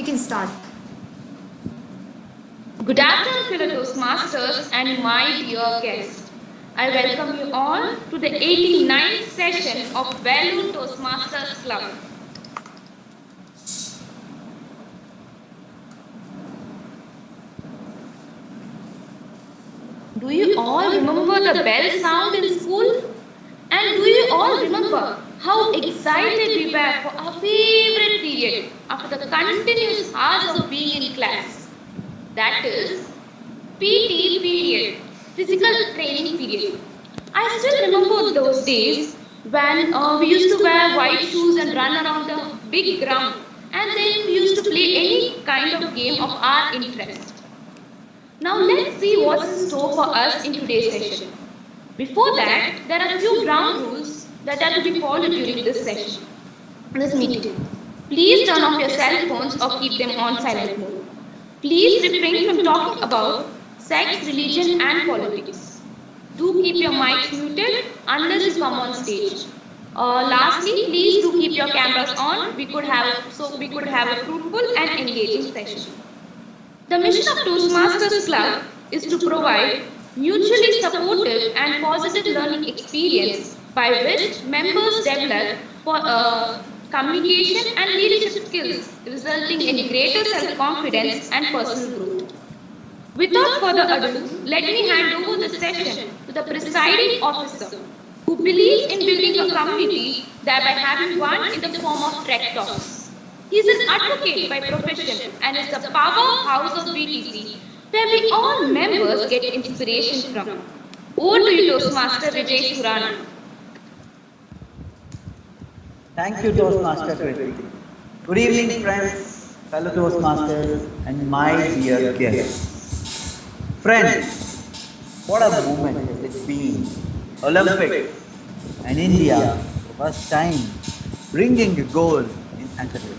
can start. Good afternoon, fellow Toastmasters and my dear guest. I welcome you all to the 89th session of Value Toastmasters Club. Do you all remember the bell sound in school? And do you all remember how excited we were for our favorite period after the continuous hours of being in class? That is PT period, physical training period. I still remember those days when we used to wear white shoes and run around the big ground, and then we used to play any kind of game of our interest. Now let's see what's in store for us in today's session. Before that, there are a few ground rules that are to be followed during this session, this meeting. Please turn off your cell phones or keep them on silent mode. Please refrain from talking about sex, religion, and politics. Do keep your mics muted unless you come on stage. Lastly, please do keep your cameras on. We could have a fruitful and engaging session. The mission of Toastmasters Club is to provide mutually supportive and positive learning experience by which members develop communication and leadership skills, resulting in greater self-confidence and personal growth. Without further ado, let me hand over the session to the presiding officer who believes in building a community, thereby having one in the form of Trek Talks. He is an advocate by profession and is the powerhouse of BTC, where we all members get inspiration from. Over to you, Toastmaster Vijay Surana. Thank you, Toastmaster Kriti. Good evening, friends, fellow Toastmasters, and my dear guests. Friends, what a moment has it been! Olympics and India, for the first time, bringing a gold in athletics.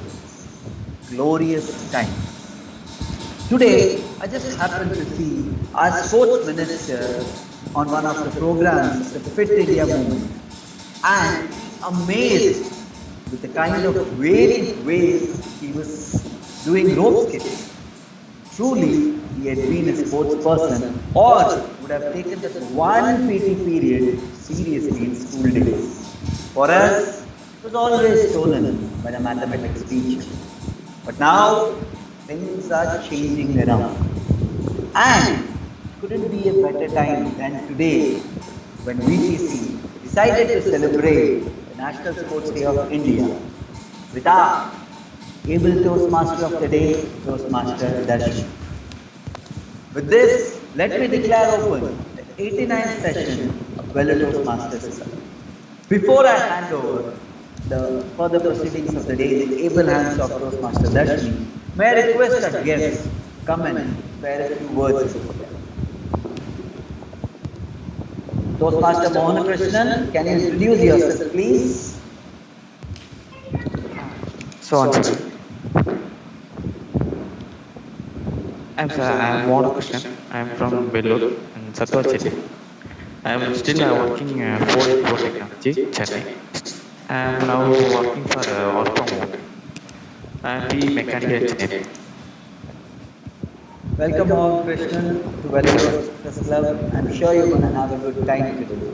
Glorious time. Today, I just happened to see our sports minister on one of the programs, the Fit India movement, and amazed with the kind of varied ways he was doing rope skipping. Truly, he had been a sports person or would have taken that one PT period seriously in school days. For us, it was always stolen by the mathematics teacher. But now, things are changing around. And couldn't be a better time than today when VTC decided to celebrate the National Sports Day of India with our able Toastmaster of the Day, Toastmaster Darshi. With this, let me declare open the 89th session of Velo Toastmasters Club. Before I hand over the further proceedings of the day in the able hands of Toastmaster Darshini, may I request our guests to come and spare a few words for them. Toastmaster Mohan Krishnan, can you introduce yourself, please? So on. I'm Mohan Krishnan. I'm from Vellore and Sattvachetti. I'm still working for Pro Technology, Chennai. I'm now working for Orcom. I'm the mechanical engineer. Welcome all Krishnan to Valley Toastmasters Club. I'm sure you're going to have a good time today.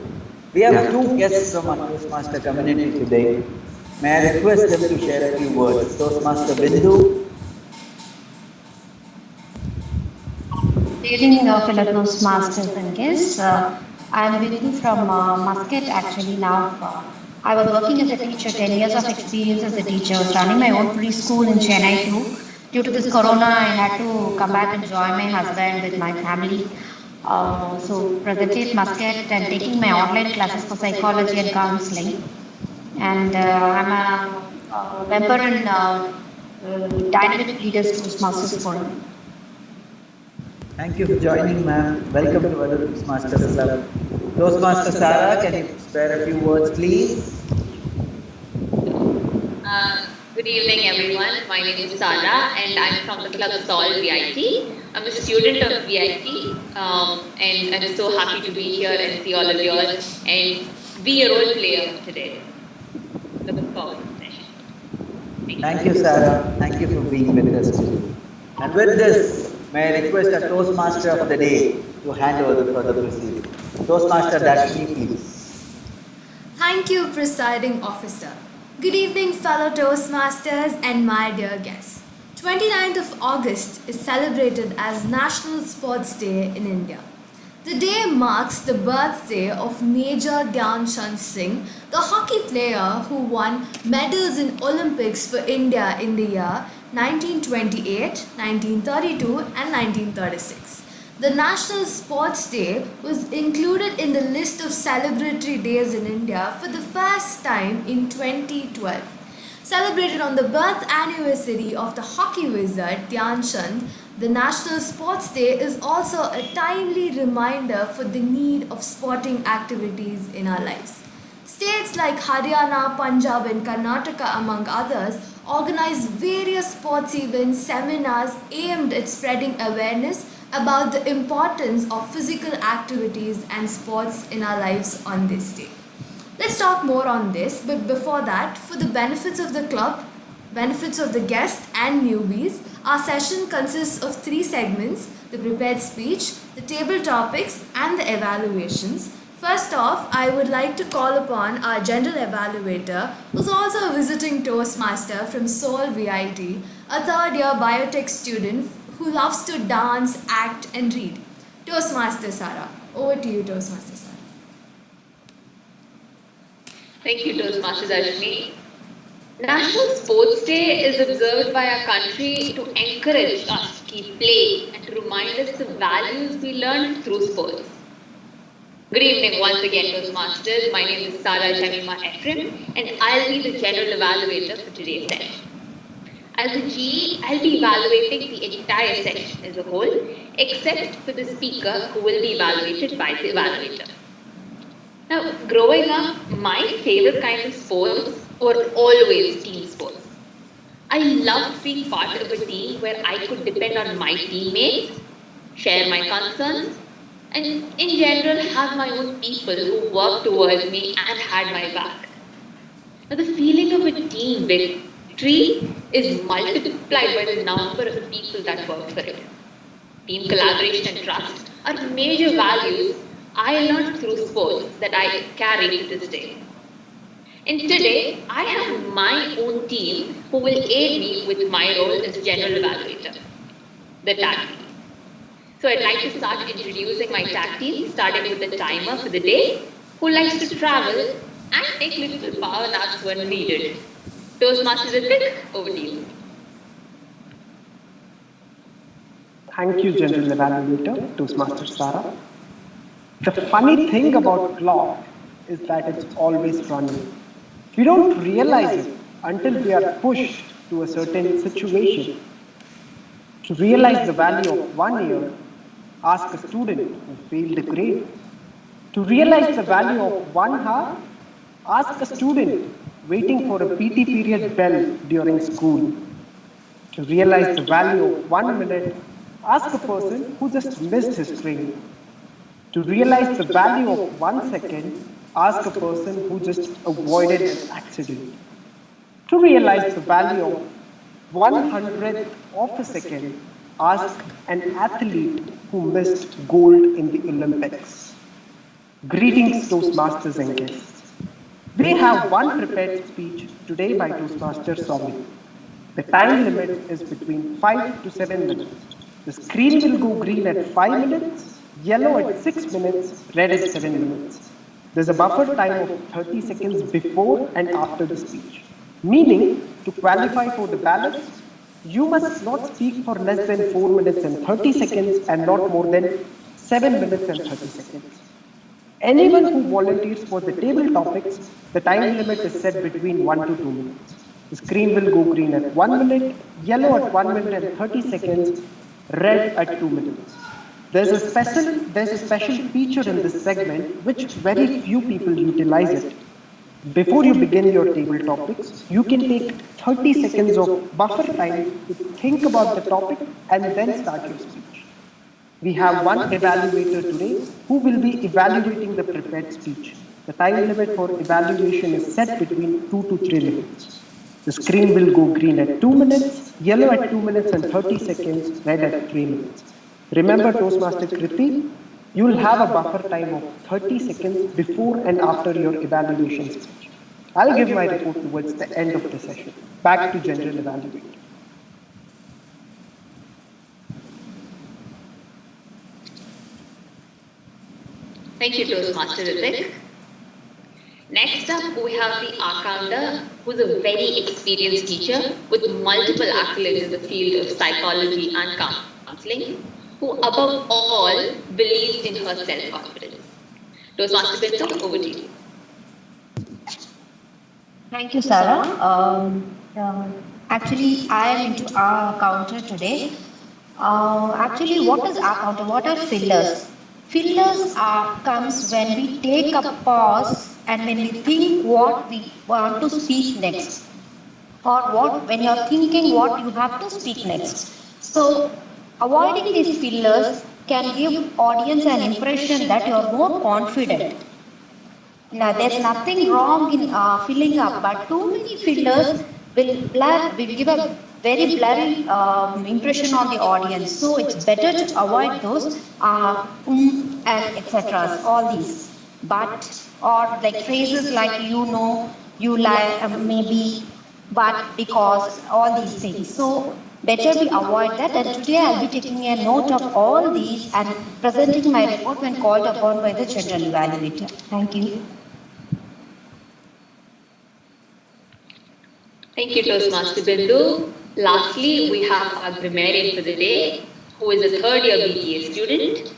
We have two guests from our Toastmaster community today. May I request them to share a few words. Toastmaster Bindu. Good evening, fellow Toastmasters and guests. I'm Bindu from Muscat actually now. I was working as a teacher, 10 years of experience as a teacher. I was running my own preschool in Chennai too. Due to this corona, I had to come back and join my husband with my family. So presently at Muscat, I'm taking my online classes for psychology and counseling. And I'm a member in Dynamic Leaders Toastmasters Forum. Thank you for joining, ma'am. Welcome to Valley Toastmasters Club. Toastmaster Sarah, can you spare a few words, please? Good evening, everyone. My name is Sarah, and I'm from the club Sol VIT. I'm a student of VIT, and I'm so happy to be here and see all of you all and be a role player today. Looking forward to the session. Thank you, Sarah. Thank you for being with us today. And with this, may I request the Toastmaster of the day to hand over the further proceedings. Toastmaster Dashmi, please. Thank you, Presiding Officer. Good evening, fellow Toastmasters and my dear guests. 29th of August is celebrated as National Sports Day in India. The day marks the birthday of Major Dhyan Chand Singh, the hockey player who won medals in Olympics for India in the year 1928, 1932 and 1936. The National Sports Day was included in the list of celebratory days in India for the first time in 2012. Celebrated on the birth anniversary of the hockey wizard Dhyan Chand, the National Sports Day is also a timely reminder for the need of sporting activities in our lives. States like Haryana, Punjab, and Karnataka, among others, organize various sports events, seminars aimed at spreading awareness about the importance of physical activities and sports in our lives on this day. Let's talk more on this, but before that, for the benefits of the club, benefits of the guests and newbies, our session consists of 3 segments: the prepared speech, the table topics, and the evaluations. First off, I would like to call upon our general evaluator, who's also a visiting Toastmaster from Seoul VIT, a third-year biotech student who loves to dance, act, and read. Toastmaster Sarah. Over to you, Toastmaster Sarah. Thank you, Toastmasters Ashmi. National Sports Day is observed by our country to encourage us to keep playing and to remind us the values we learned through sports. Good evening once again, Toastmasters. My name is Sarah Jamima Ephraim and I'll be the General Evaluator for today's session. As a GE, I'll be evaluating the entire session as a whole, except for the speaker who will be evaluated by the evaluator. Now, growing up, my favorite kind of sports were always team sports. I loved being part of a team where I could depend on my teammates, share my concerns, and in general have my own people who worked towards me and had my back. Now, the feeling of a team victory is multiplied by the number of people that work for it. Team collaboration and trust are major values I learned through sports that I carry to this day. And today, I have my own team who will aid me with my role as General Evaluator, the tag team. So I'd like to start introducing my tag team, starting with the timer for the day, who likes to travel and take little power naps when needed. Toastmasters Ritik, over to you. Thank you, General Evaluator, Toastmaster Sarah. The funny thing about clock is that it's always running. We don't realize it until we are pushed to a certain situation. To realize the value of 1 year, ask a student who failed a grade. To realize the value of 1 hour, ask a student waiting for a PT period bell during school. To realize the value of 1 minute, ask a person who just missed his train. To realize the value of 1 second, ask a person who just avoided an accident. To realize the value of 1/100th of a second, ask an athlete who missed gold in the Olympics. Greetings, Toastmasters and guests. We have one prepared speech today by Toastmaster Swami. The time limit is between 5 to 7 minutes. The screen will go green at 5 minutes, yellow at 6 minutes, red at 7 minutes. There's a buffer time of 30 seconds before and after the speech. Meaning, to qualify for the ballots, you must not speak for less than 4 minutes and 30 seconds and not more than 7 minutes and 30 seconds. Anyone who volunteers for the table topics, the time limit is set between 1 to 2 minutes. The screen will go green at 1 minute, yellow at 1 minute and 30 seconds, red at 2 minutes. There's a special feature in this segment which very few people utilize it. Before you begin your table topics, you can take 30 seconds of buffer time to think about the topic and then start your speech. We have one evaluator today who will be evaluating the prepared speech. The time limit for evaluation is set between 2 to 3 minutes. The screen will go green at 2 minutes, yellow at 2 minutes and 30 seconds, red at 3 minutes. Remember, Toastmaster Kriti, you will have a buffer time of 30 seconds before and after your evaluation speech. I'll give my report towards the end of the session. Back to general evaluator. Thank you, Toastmaster Ritik. Next up, we have the Akanda, who's a very experienced teacher with multiple accolades in the field of psychology and counseling, who above all believes in her self-confidence. Toastmaster Bindu, over to you. Thank you, Sarah. Actually, I am into our counter today. Actually, what is our counter? What are fillers? Fillers comes when we take a pause and when we think what we want to speak next, or what when you're thinking what you have to speak next. So, avoiding these fillers can give audience an impression that you're more confident. Now, there's nothing wrong in filling up, but too many fillers will give a very blurry impression on the audience. So it's better to avoid those and etc. All these, but or like phrases like you know, you like, maybe, but, because, all these things. So better we avoid that. And today I'll be taking a note of all these and presenting my report when called upon by the general evaluator. Thank you. Thank you, Toastmaster Bindu. Lastly, we have our grammarian for the day, who is a third-year BTA student,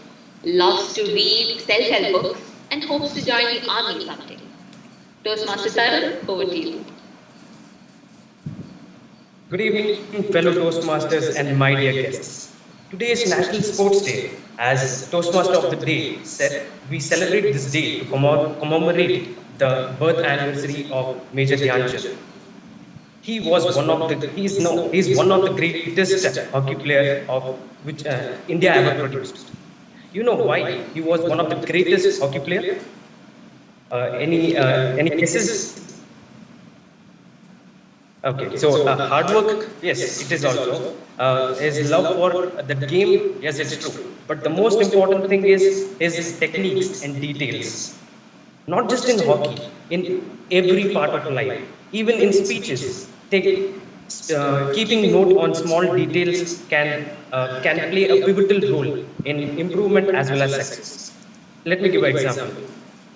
loves to read self-help books, and hopes to join the army someday. Toastmaster Tarun, over to you. Good evening, fellow Toastmasters and my dear guests. Today is National Sports Day. As Toastmaster of the Day said, we celebrate this day to commemorate the birth anniversary of Major Dhyan Chand. He was one of the greatest hockey player of which India ever produced. You know why he was one of the greatest hockey player? Any guesses? Okay, so hard work, yes, it is also. His love for the game, yes, it's true. But the most important thing is his techniques and details. Not just in hockey, in every part of life, even in speeches. Keeping note on small details can play a pivotal role in improvement as well as success. Let me give an example.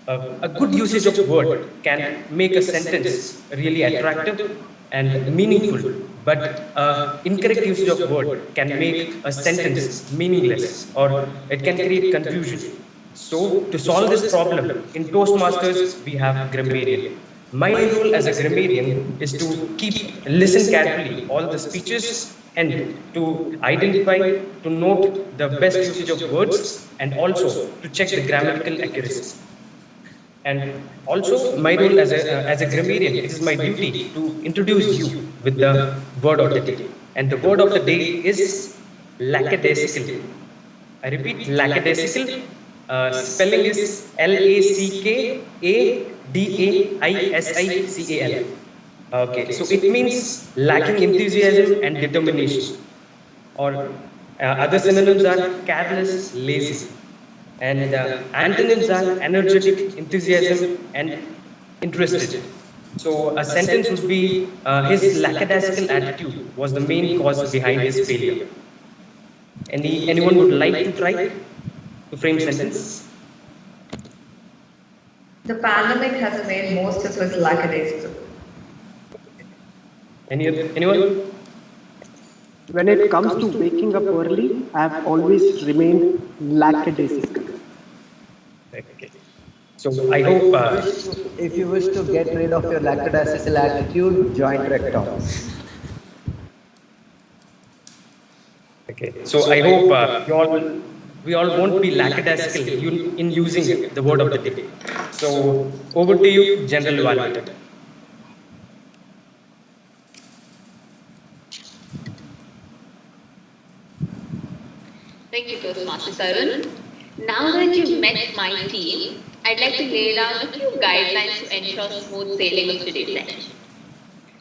A good usage of word can make a sentence really attractive and meaningful, but incorrect usage of word can make a sentence meaningless, or it can create confusion. So, to solve this problem, in Toastmasters, we have grammarian. My role as a grammarian is to listen carefully all the speeches and to identify, to note the best usage of words, and also to check the grammatical accuracy. And also, my role as a grammarian, it is my duty to introduce you with the word of the day. And the word of the day is lackadaisical. I repeat, lackadaisical. Spelling is Lackadaisical. Okay, so it means lacking enthusiasm and determination. Or other synonyms are careless, lazy. And antonyms are energetic, enthusiasm, and interested. So a sentence would be his lackadaisical attitude was the main cause behind his failure. Anyone would like to try to frame sentence? The pandemic has made most of us lackadaisical. Anyone? When it comes to waking up early, I have always remained lackadaisical. Okay. So I hope. If you wish to get rid of your lackadaisical attitude, join Trek Talks. Okay. So I hope we all won't be lackadaisical in using the word of the day. So over to you, General Evaluator. Thank you, Toastmaster Tarun. Now that you've met my team, I'd like to lay down a few guidelines to ensure smooth sailing of today's session.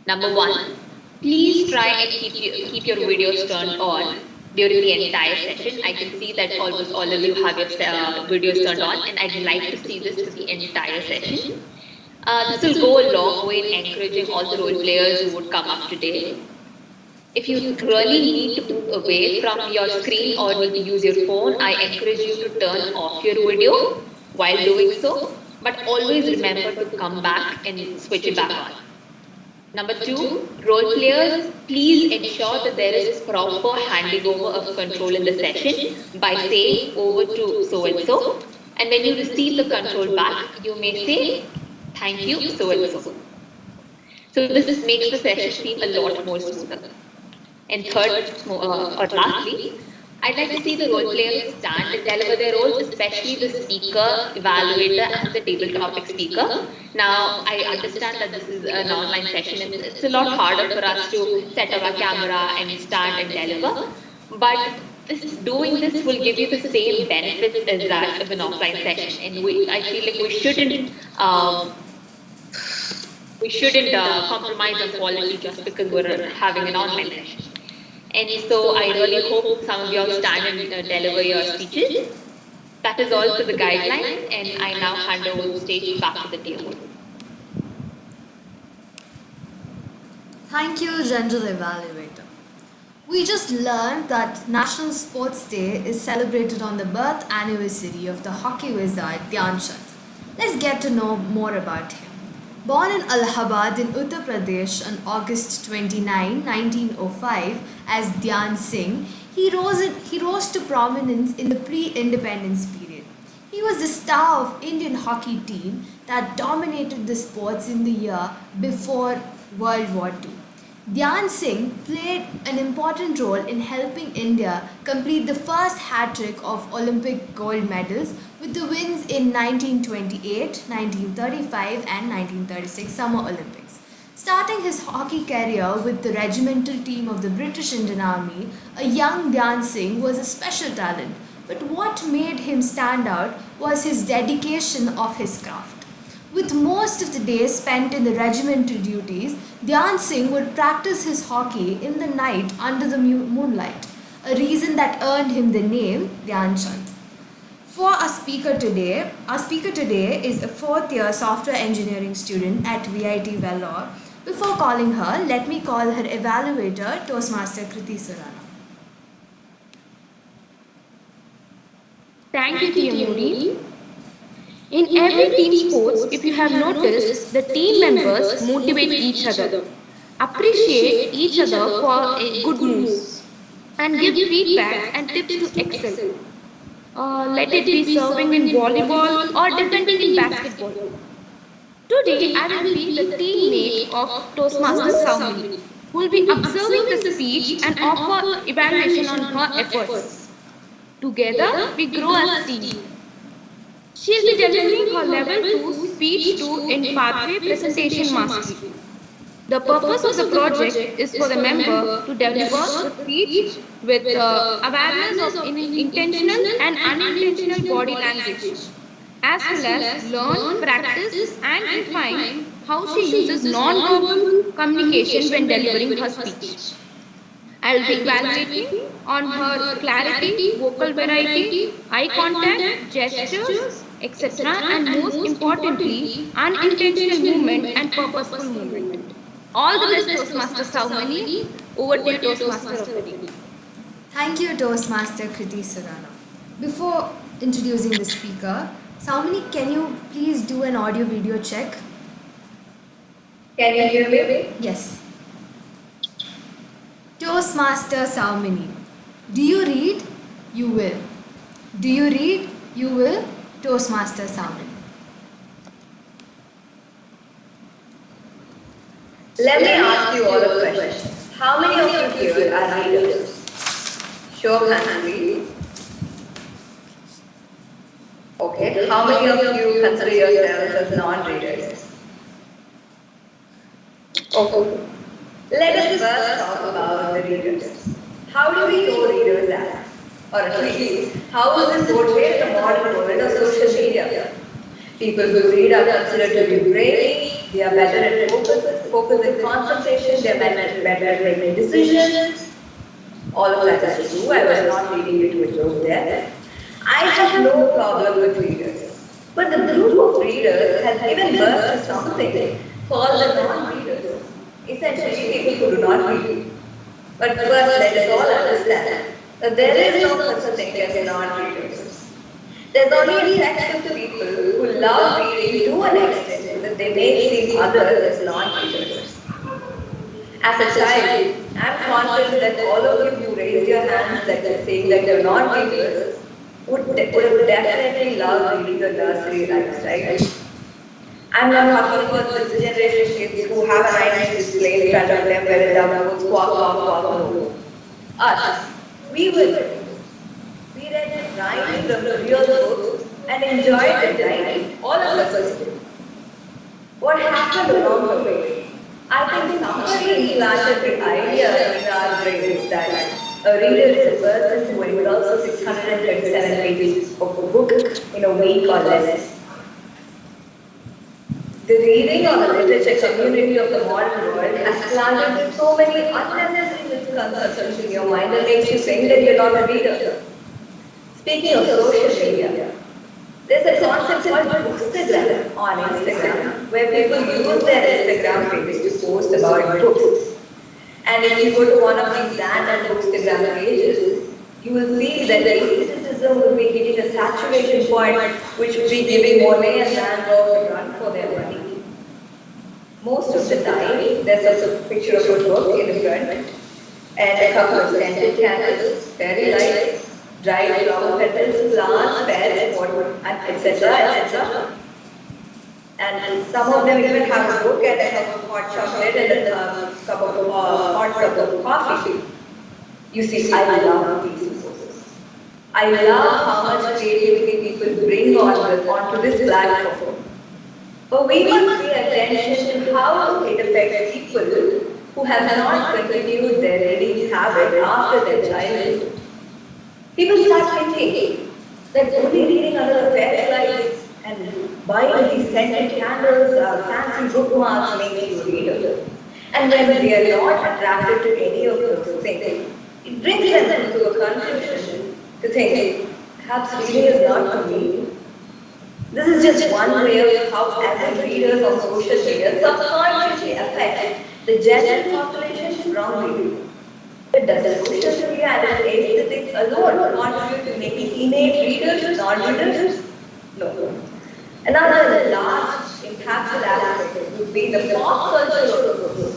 Number one, please try and keep your videos turned on during the entire session. I can see that almost all of you have your videos turned on, and I'd like to see this for the entire session. This will go a long way in encouraging all the role players who would come up today. If you really need to move away from your screen or need to use your phone, I encourage you to turn off your video while doing so, but always remember to come back and switch it back on. Number two, role players, please ensure that there is proper handing over of control in the session by saying over to so and so. And when you receive the control back, you may say, thank you, so and so. So this makes the session seem a lot more smoother. And third, or lastly, I'd like to see the role players stand and deliver their roles, especially the speaker, evaluator, and the table topic speaker. Now, I understand that this is an online session and it's a lot harder for us to set up our camera and stand and deliver. But doing this will give you the same benefits as that of an offline session. And I feel like we shouldn't compromise on quality just because we're having an online session. And so I really hope some of you all stand and deliver your speeches. That is all for the guidelines, and I now hand over the stage back to the dear. Thank you, General Evaluator. We just learned that National Sports Day is celebrated on the birth anniversary of the hockey wizard Dhyan Chand. Let's get to know more about him. Born in Allahabad in Uttar Pradesh on August 29, 1905 as Dhyan Singh, he rose to prominence in the pre-independence period. He was the star of Indian hockey team that dominated the sports in the year before World War II. Dhyan Singh played an important role in helping India complete the first hat-trick of Olympic gold medals with the wins in 1928, 1935 and 1936 Summer Olympics. Starting his hockey career with the regimental team of the British Indian Army, a young Dhyan Singh was a special talent, but what made him stand out was his dedication of his craft. With most of the day spent in the regimental duties, Dhyan Singh would practice his hockey in the night under the moonlight, a reason that earned him the name Dhyan Chand. For our speaker today is a fourth-year software engineering student at VIT Vellore. Before calling her, let me call her evaluator, Toastmaster Kriti Surana. Thank you, Tiyamuri. In every team sports, if you have noticed, the team members motivate each other, appreciate each other for a good moves, and give feedback and tips to excel. Let it be serving in volleyball or defending in basketball. Today, I will be the teammate of Toastmaster Saumini, who will be observing the speech and offer evaluation on her efforts. Together, we grow as a team. She will be delivering her level 2 speech 2 in pathway presentation mastery. The purpose of the project is for the member to deliver the speech with awareness of intentional and unintentional body language, as well as learn, practice and refine how she uses non-verbal communication when delivering her speech. I will be evaluating on her clarity, vocal variety, eye contact, gestures, etc. and most importantly, unintentional movement and purposeful movement. All the best, Toastmaster Saumini. Over to you, Toastmaster of the day. Thank you, Toastmaster Kriti Surana. Before introducing the speaker, Saumini, can you please do an audio-video check? Can you hear me? Yes. Toastmaster Saumini. Do you read? You will. Do you read? You will. Toastmaster Saumini. Let me ask you all a question. How many of you here are readers? Show of hands, please. Okay. How many of you consider yourselves as non-readers? Okay. Let us first talk about the readers. How do we know readers are? Or at least, how is this portrayed in the modern world of social media? People who read are considered to be brainy, they are better at focus and concentration, they are better at making decisions. All of that is true. I was not leading you to a joke there. I have no problem with readers. But the group of readers has given birth to something called the non-readers. Essentially, people who do not read. But first, let us all understand that there is no such thing as non-readers. There's only a section of people who love reading to an extent that they may see others as non-readers. As a child, I'm confident that all of you who raised your hands that are saying that you're non-readers would have definitely loved reading the nursery rhymes, right? I'm not talking about this generation kids who have an ice display in front of them where the dumb goes quack, quack, quack, no. Us, we were. We read rhymes from the real books and enjoyed the rhyme. All of us did. What happened along the way? I think somebody planted the idea in our brains that a reader is a person who indulges 637 pages of a book in a week or less. The reading or the literature community of the modern world has planted so many unnecessary misconceptions in your mind that makes you think that you're not a reader. Speaking of social media, there's a concept called Bookstagram on Instagram, where people use their Instagram pages to post about books. And if you go to one of these random Bookstagram pages, you will see that the criticism will be hitting a saturation point, which will be giving Monet and Van Gogh a run for their money. Most of the time, there's a picture of a book in the front, and a couple of scented candles, fairy lights, dried flower petals, plants, pears, water, etc., etc. And some of them even have a book and a cup of hot chocolate and a hot cup of coffee. You see, I love these resources. I love how much creativity people bring onto this platform. But we must pay attention to how it affects people who have not continued their reading habit after their childhood. People start thinking that only reading under fairy lights and buying these scented candles or fancy bookmarks makes you a reader. And when they are not attracted to any of those things, it brings them to a conclusion to think, perhaps reading is not for me. This is just one way of how avid readers of social media subconsciously affect the general population from reading. But does social media and its aesthetics alone contribute to making innate readers non-readers? No. Another large impactful aspect would be the pop culture of the book.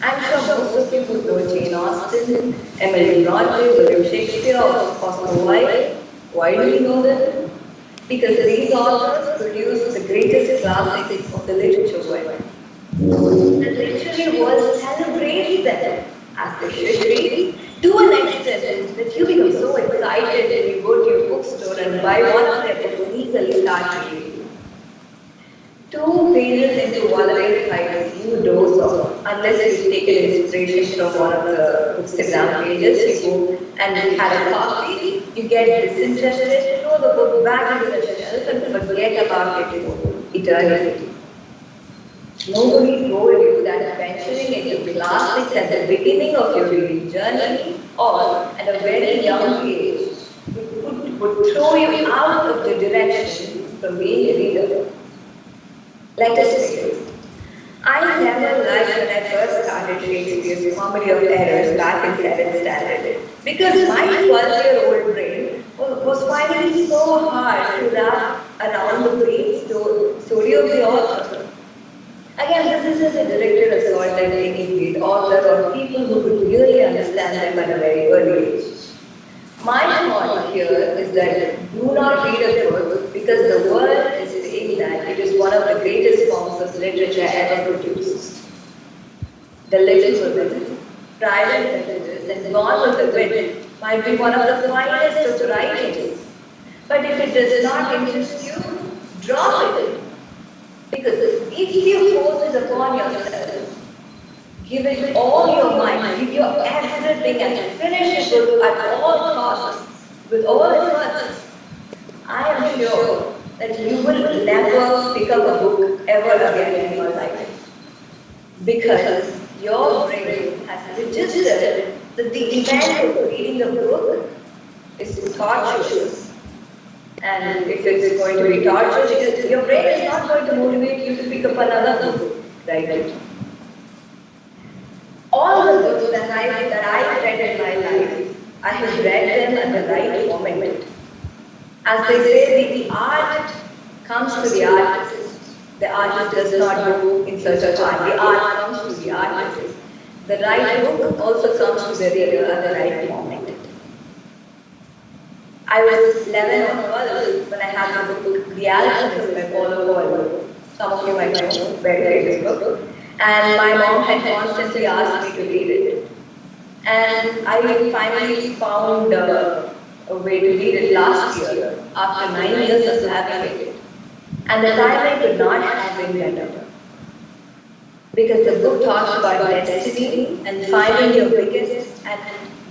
I'm sure most of you would know Jane Austen, Emily Bronte, William Shakespeare, or Oscar Wilde. Why do we know them? Because these authors produced the greatest classics of the literature world. The literary world celebrates them as they should be, to an extent that you become so excited when you go to your bookstore and buy one of their books and easily start reading. 2 pages into Valerie Hyde's new dose of, unless you've taken inspiration from one of the Bookstagram pages, you go and had a coffee, you get disinterested, throw the book back into the shelf and forget about it for eternity. Nobody told you that venturing into classics at the beginning of your reading journey or at a very young age would throw you out of the direction from being a reader. Let us say this. I never liked when I first started Shakespeare's Comedy of Errors back in 7th standard because my 12-year-old brain was finding it so hard to wrap around the great story of the author. Again, this isn't a directed assault at any great author or people who could really understand them at a very early age. My point here is that do not read a book because the world is saying that it is one of the greatest forms of literature ever produced. The Little Women, Pride and Prejudice, and Gone with the Wind might be one of the finest of writings. But if it does not interest you, drop it. Because if you force it upon yourself, give it all your mind, give your everything and finish it at all costs, with all its worth, I am sure that you will never pick up a book ever again in your life. Because your brain has registered that the event of reading a book is torturous. And if it's going to be torturous, your brain is not going to motivate you to pick up another book, right? All the books that I've read in my life, I have read them at the right moment. As they say, the art comes to the artist. The artist does not go in search of art. The art comes to the artist. The right book also comes to the reader at the right moment. I was 11 or 12 when I had the book The Alchemist by Paulo Coelho. Some of you might know, very famous book. And my mom had constantly asked me to read it. And I finally found a way to read it last year, after 9 years of having it. And the time I could not have been better. Because the book talks about destiny and finding your biggest and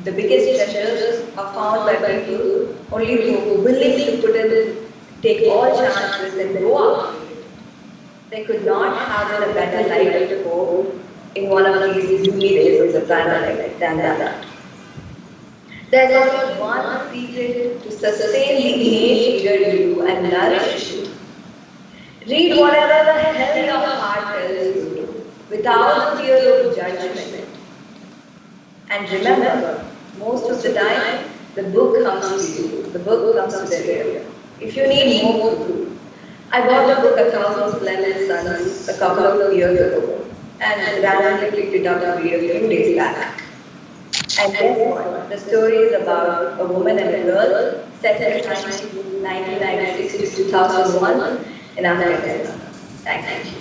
the biggest treasures are found by people only who are willing to put in, take all chances and go out. They could not have a better life to go in one of these gloomy days of the planet than that. There's only one secret to sustain the innate reader in you and nourish you. Read whatever the hell your heart tells you to, without fear of judgment. And remember, most of the time, the book comes to you. The book comes to the reader. If you need more book, I bought the book A Thousand Splendid Suns a couple of years ago and randomly picked it up to read a few days back. And guess what? The story is about a woman and a girl set in time 1996 to 2001 in Afghanistan. Thank you.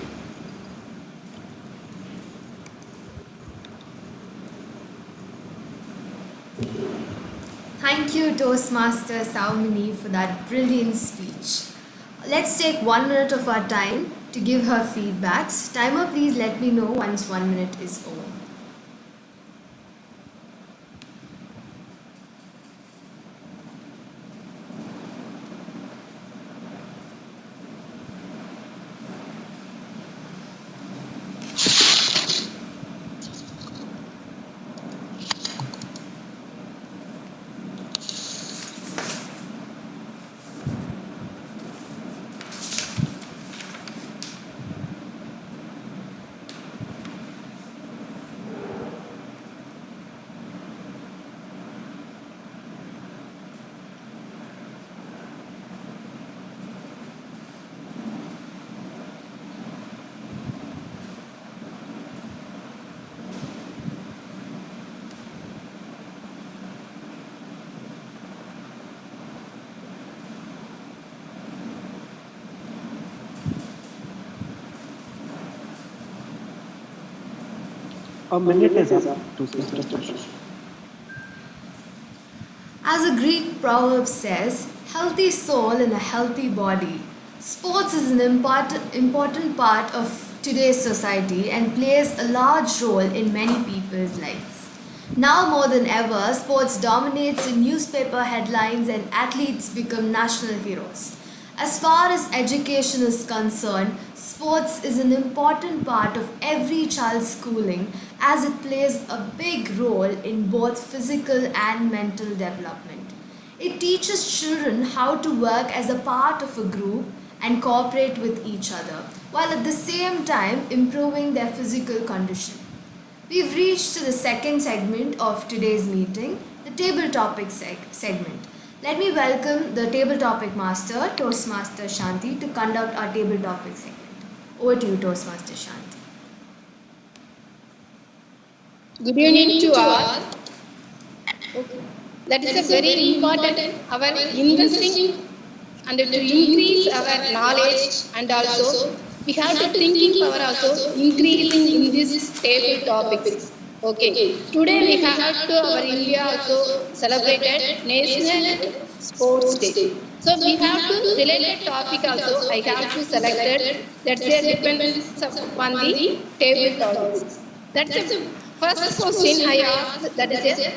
Thank you, Toastmaster Saumini, for that brilliant speech. Let's take 1 minute of our time to give her feedbacks. Timer, please let me know once 1 minute is over. A minute is up to Mr. Prashant. As a Greek proverb says, healthy soul in a healthy body. Sports is an important part of today's society and plays a large role in many people's lives. Now more than ever, sports dominates in newspaper headlines and athletes become national heroes. As far as education is concerned, sports is an important part of every child's schooling as it plays a big role in both physical and mental development. It teaches children how to work as a part of a group and cooperate with each other, while at the same time improving their physical condition. We've reached to the second segment of today's meeting, the table topic segment. Let me welcome the table topic master, Toastmaster Shanti, to conduct our table topic segment. Over to you, Toastmaster Shanti. Good evening to all. That is a very important, our investing and to increase our knowledge, and also we have to thinking power also increasing in this table topics. Okay. Today we have to our India also celebrated National Sports Day. So we have to related topic also I have to select it. That's a depends upon the table topics. That's the first question I asked, that is a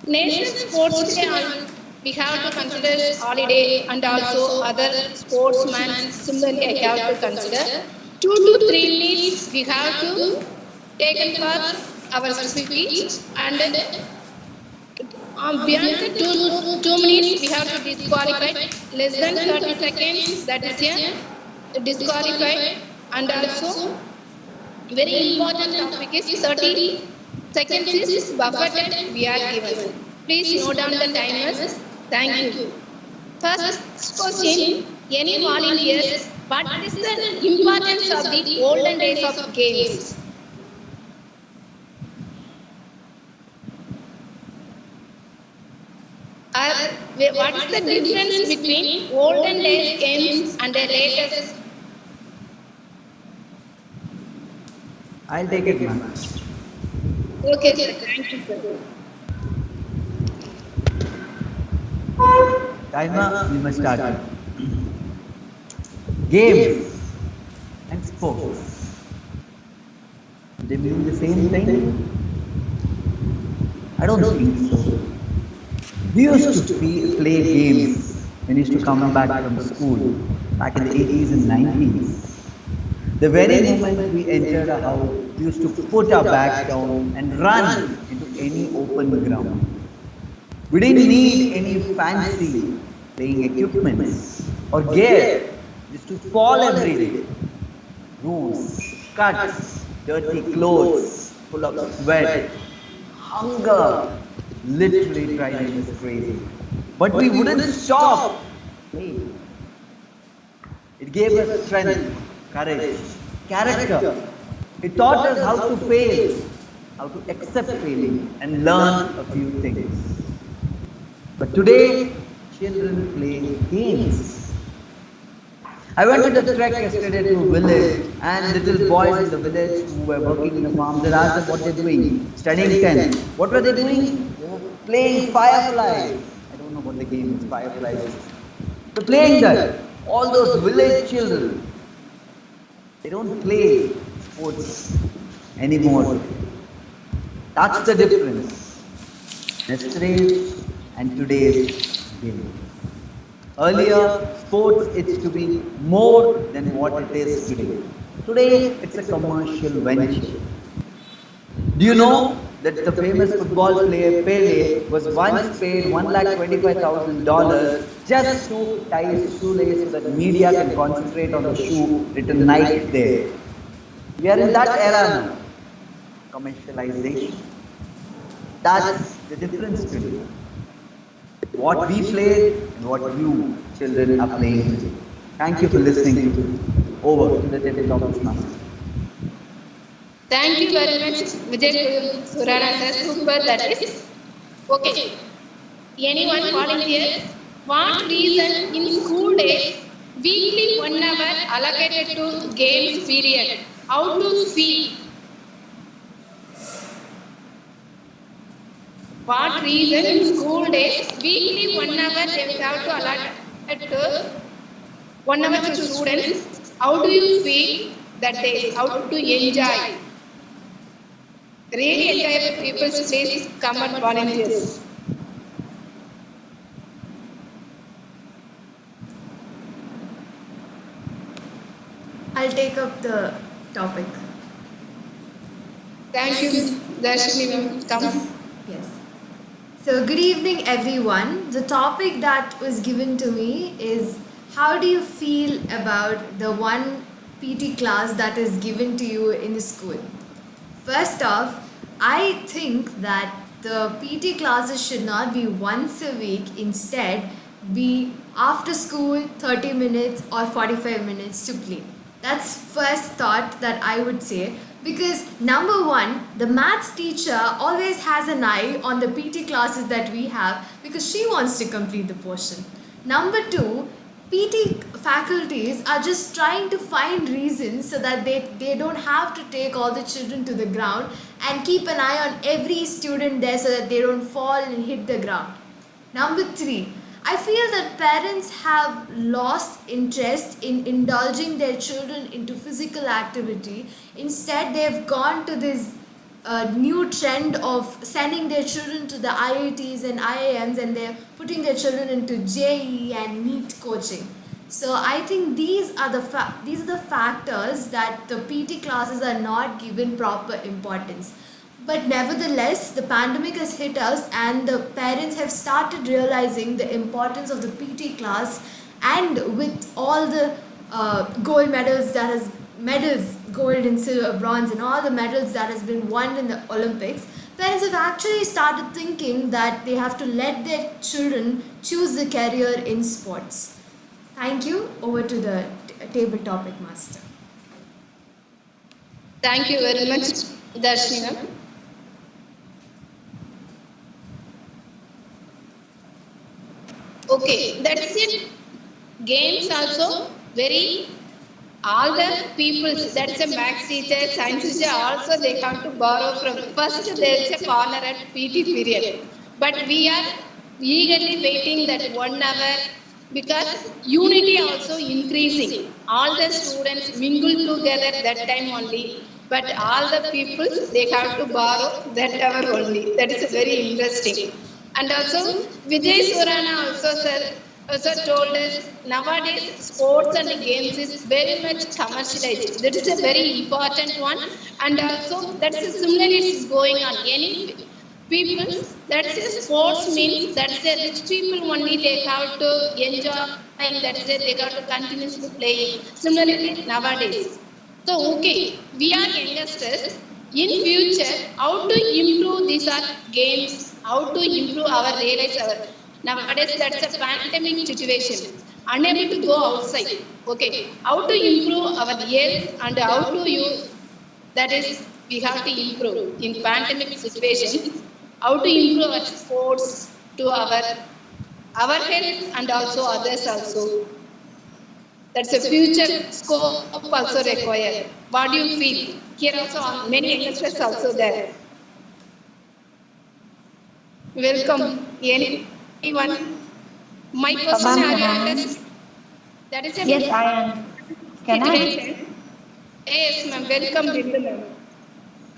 National Sports Day on we have to consider holiday and also other sportsmen. Similarly, I have to consider 2 to 3 minutes we have to taken for our speech and beyond the 2 minutes we have to disqualify. Less than 30 seconds, that is a disqualified. And also very important topic is 30 seconds is buffer time we are given. Please note down the timers. Thank you. First question, any volunteers, what is the importance of the olden days of games? What is the difference between olden days games and the latest? I'll take it, ma'am. Okay, sir. Thank you, sir. Timer, we must start. Games and sports. They mean the same thing? I don't think so. We used to play games when we used to come back from school back in the 80s and 90s. The very moment we entered a house, we used to put our bags down and run into any open ground. We didn't need any fancy playing equipments or gear. We used to fall every day. Wounds, cuts, dirty clothes, full of sweat, hunger, literally driving us crazy. But we wouldn't stop playing. It gave us strength, courage, character. It taught us how to fail, how to accept failing, and learn a few things. But today, children play games. I went to the trek yesterday to a village, and little boys in the village who were working in the farms, they asked them what they're doing, studying 10. What were they doing? They were playing Fireflies. I don't know what the game is, Fireflies. They're playing that. All those village children, they don't play sports anymore. That's the difference. Yesterday's and today's game. Earlier, sports it's to be more than what it is today. Today, it's a commercial venture. Do you know that the famous football player Pele was once paid $1,25,000 just to tie his shoelace so that media can concentrate on the shoe written Nike there? We are in that era now. Commercialization. That's the difference today. What we played and what you children are playing today. Thank you for listening. Over to the David Thomas Master. Thank you very much, Vijay Surananda. Super, that is. Okay. Anyone volunteer? What reason in school days, weekly 1 hour allocated to games period? How to speak? What reason in school days, weekly 1 hour they have to allot to 1 hour to students? How do you feel that day? How to enjoy? Really enjoy people's place, come and volunteers. I'll take up the topic. Thank you, Darshini ma'am. Come. Yes. So, good evening, everyone. The topic that was given to me is how do you feel about the one PT class that is given to you in the school? First off, I think that the PT classes should not be once a week, instead, be after school 30 minutes or 45 minutes to play. That's first thought that I would say, because number one, the maths teacher always has an eye on the PT classes that we have because she wants to complete the portion. Number two, PT faculties are just trying to find reasons so that they don't have to take all the children to the ground and keep an eye on every student there so that they don't fall and hit the ground. Number three, I feel that parents have lost interest in indulging their children into physical activity. Instead, they've gone to this new trend of sending their children to the IITs and IIMs, and they're putting their children into JEE and NEET coaching. So I think these are the factors that the PT classes are not given proper importance. But nevertheless, the pandemic has hit us, and the parents have started realizing the importance of the PT class. And with all the gold medals medals, gold and silver, bronze, and all the medals that has been won in the Olympics, parents have actually started thinking that they have to let their children choose the career in sports. Thank you. Over to the table topic master. Thank you very much, Darshina. Okay, that's it. Games also very, all the peoples, that's a max teacher, science teacher, also they have to borrow from, first there's a corner at PT period. But we are eagerly waiting that 1 hour, because unity also increasing. All the students mingle together that time only. But all the peoples, they have to borrow that hour only. That is very interesting. And also, Vijay Surana also told us nowadays sports and games is very much commercialized. That is a very important one. And also, that's similarly is going on. Any people, that's a sports means that's a rich people only they have to enjoy, and that's it, they have to continuously playing. Similarly, nowadays. So, okay, we are youngsters. In future, how to improve these are games, how to improve our realize our nowadays that's a pandemic situation, unable to go outside. Okay, how to improve our health and how to use, that is we have to improve in pandemic situation, how to improve our sports to our health and also others also. That's a future scope also required. What do you feel? Here also many youngsters also there. Welcome. Anyone? My question, Ma'am, are you can I? understand? That is a Yes, I am. Can I? Yes, ma'am. Welcome, Bindu ma'am.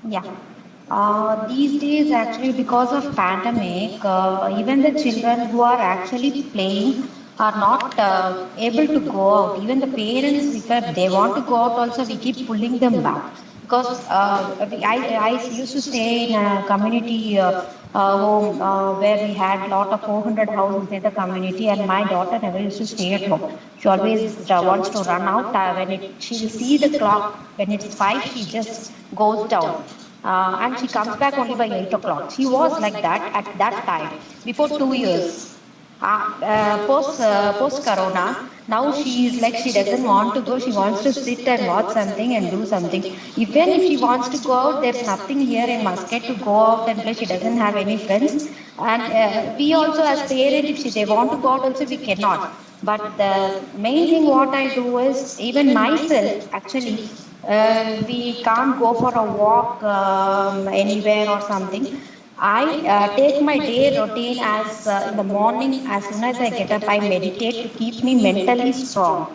Yeah. These days, actually, because of pandemic, even the children who are actually playing are not able to go out. Even the parents, if they want to go out, also we keep pulling them back because I used to stay in a community home where we had lot of 400 houses in the community, and my daughter never used to stay at home. She always wants to run out when she'll see the clock when it's 5. She just goes down and she comes back only by 8 o'clock. She was like that at that time before 2 years. Post Corona, now she is like she doesn't want to go. She wants to sit and watch something and do something. Even if she wants to go out, there's nothing here in Muscat to go out and play. She doesn't have any friends. And we also, as parents, if they want to go out, also we cannot. But the main thing what I do is, even myself, actually, we can't go for a walk anywhere or something. I take my day routine as in the morning, as soon as I get up, I meditate to keep me mentally strong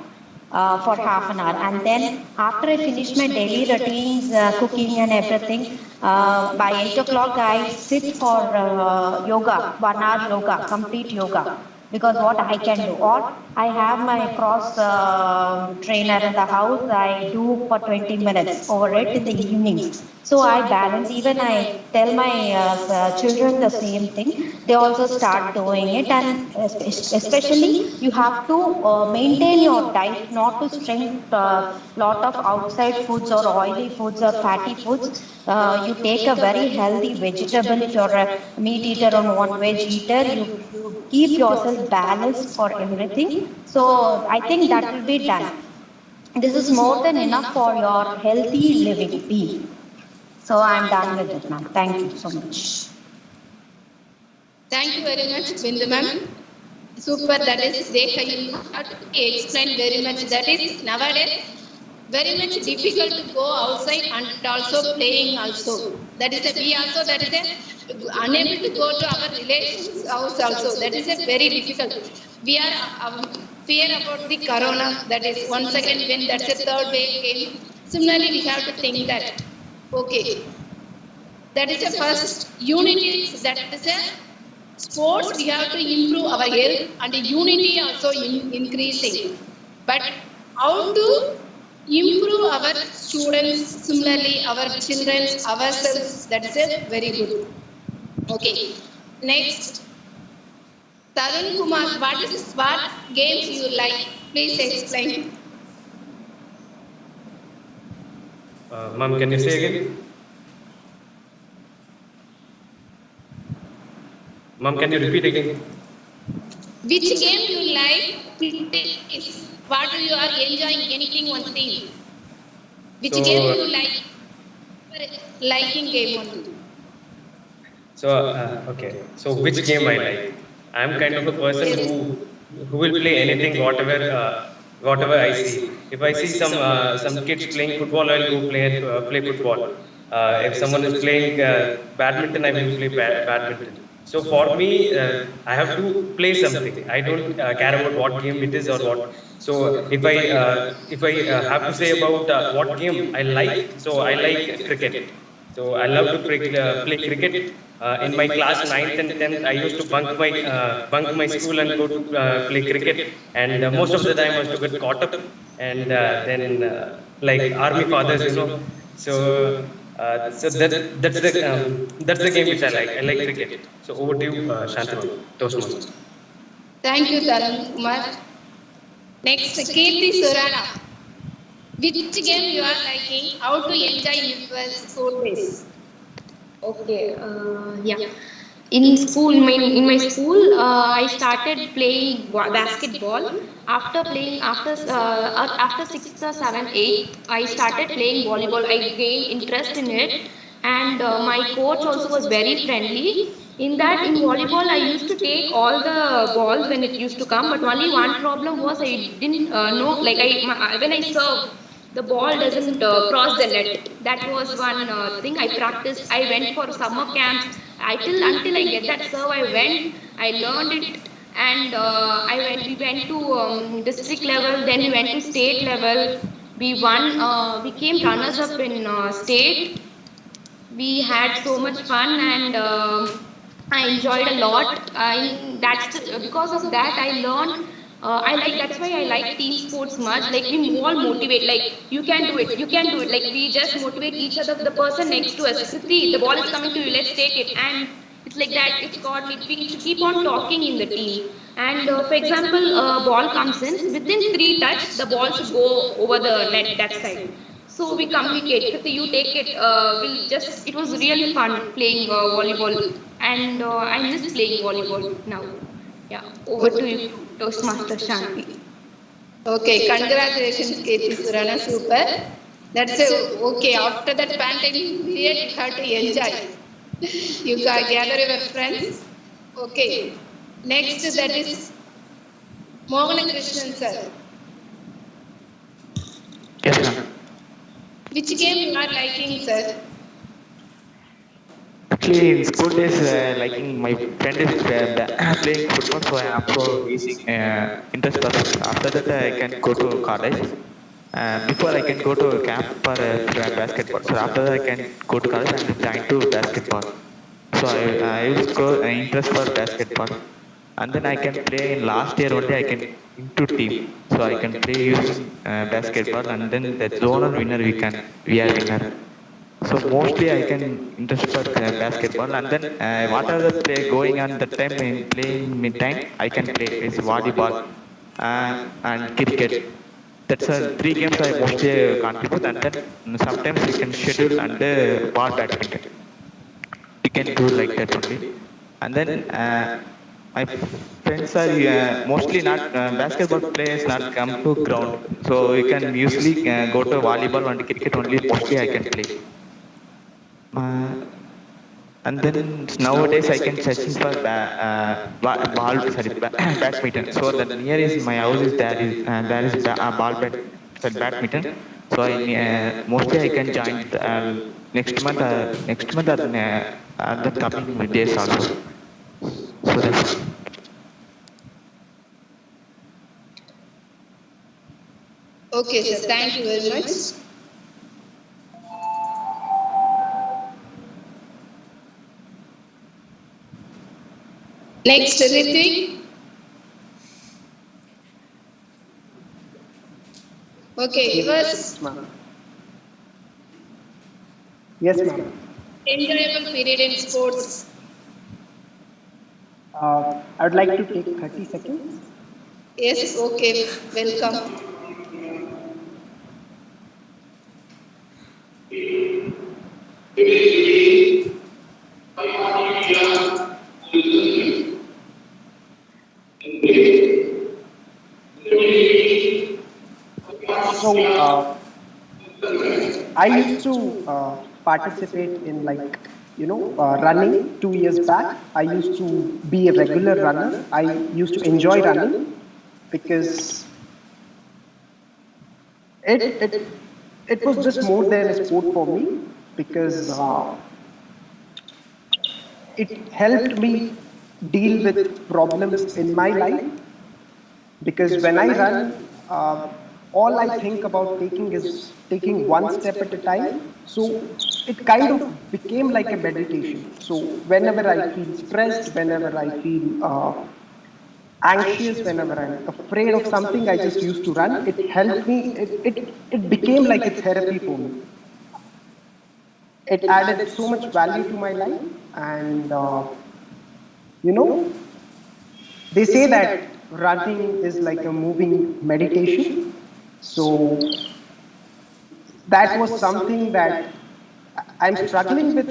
for half an hour. And then after I finish my daily routines, cooking and everything, by 8 o'clock, I sit for yoga, 1 hour yoga, complete yoga. Because what I can do, or I have my cross trainer in the house, I do for 20 minutes over it in the evenings. So I balance, even I tell my children the same thing. They also start doing it, and especially you have to maintain your diet, not to drink lot of outside foods or oily foods or fatty foods. You take a very healthy vegetable. If you're a meat eater or non-veg eater, you keep yourself balanced for everything. So I think that will be done. This is more than enough for your healthy living be. So I'm done with it, ma'am. Thank you so much. Thank you very much, Bindu ma'am. Super, that is, they you have to explain very much. That is nowadays very much difficult to go outside and also playing also. That is a, we also, that is a unable to go to our relations house also. That is a very difficult. We are fear about the corona. That is once again when that's a third wave came. Similarly, we have to think that okay. that is a first unity, that is a sports we have to improve our health and unity also increasing. But how to improve our students, similarly our children, ourselves, that is a very good. Okay, next, Tarun Kumar, what games you like? Please explain. Ma'am, can you say again? Ma'am, can you repeat again? Which game you like? Please. What you are enjoying? Anything, one thing. Which So, game you like? Liking game only. So okay. So which game I like? I'm kind of a person who will play anything, whatever I see. If I see some kids playing football, I'll go play football. If someone is playing badminton, I will play badminton. So for me, I have to play something. I don't care about what game it is or what. So if I have to say about what game I like, so I like cricket. So I love to play cricket. In my class 9th and 10th, I used to bunk my school and go to play cricket. And most of the time, I was to get caught up. And then like army fathers, So that's the game which I like. I like cricket. So over to you, Shantanu, Toastmaster. Thank you, Tarun Kumar. Next, Kirti Surana. Which game you are liking? How to enjoy your school days? Okay, yeah. In my school, I started playing basketball. After sixth or seventh, eighth, I started playing volleyball. I gained interest in it, and my coach also was very friendly. In volleyball, I used to take all the balls when it used to come, but only one problem was I didn't know, like when I serve, the ball doesn't cross the net. That was one thing I practiced. I went for summer camps. Until I get that serve, I went, I learned it, and we went to district level, then we went to state level. We won, we came runners up in state. We had so much fun, and I enjoyed a lot. Because of that I learned, I like that's why I like team sports much. Like we all motivate, like you can do it, you can do it, like we just motivate each other. The person next to us, see, the ball is coming to you, let's take it. And it's like that, it's coordinate, we should keep on talking in the team. And for example, ball comes in, within 3 touch the ball should go over the net, that side. So we communicate. Kriti, you take it. It was really fun playing volleyball, and I miss playing volleyball now. Yeah, over to you, Toastmaster Shanti. Okay, congratulations, Kirti Surana, super. That's okay. After that pandemic period, you have to enjoy. You can gather your friends. Okay. Next, that is Mohan Krishnan sir. Yes, ma'am. Which game you are liking, sir? Actually, in school days, liking my friend is playing football, so I am also using interest of it. After that, I can go to college. Before I can go to a camp for basketball. So after that, I can go to college and join to basketball. So I used to go interest for basketball, and then I can play in last year only. I can into team, so I can play using basketball, and then the zonal winner we are winner. So mostly I can interest for basketball, and then whatever the play going on the time in playing mid time, I can play is volleyball and cricket. That's 3 games I mostly contribute, and then sometimes we can schedule and ball badminton. We can do like that only, and then my friends are mostly not basketball players not come to ground, so we can usually go to volleyball and cricket only. Mostly I can play. Uh, and then nowadays I can searching for badminton. So the nearest my house is there is badminton. So mostly I can join next month or the coming days also. So that's Okay, sir. Thank you very much. Next, Ritik. Okay, yours. Ma'am. Yes, ma'am. Enjoyable period in sports. I would like to take 30 seconds. Yes, okay, welcome. So, I used to participate in running 2 years back. I used to be a regular runner. I used to enjoy running because it was just more than a sport for me because it helped me deal with problems in my life. Because when I run, all I think about taking is taking one step at a time. So it kind of became like a meditation. So whenever I feel stressed, whenever I feel anxious, whenever I'm afraid of something, I just used to run. It helped me. It became like a therapy for me. It added so much value to my life, and you know, they say that running is like a moving meditation. So that was something that I'm struggling with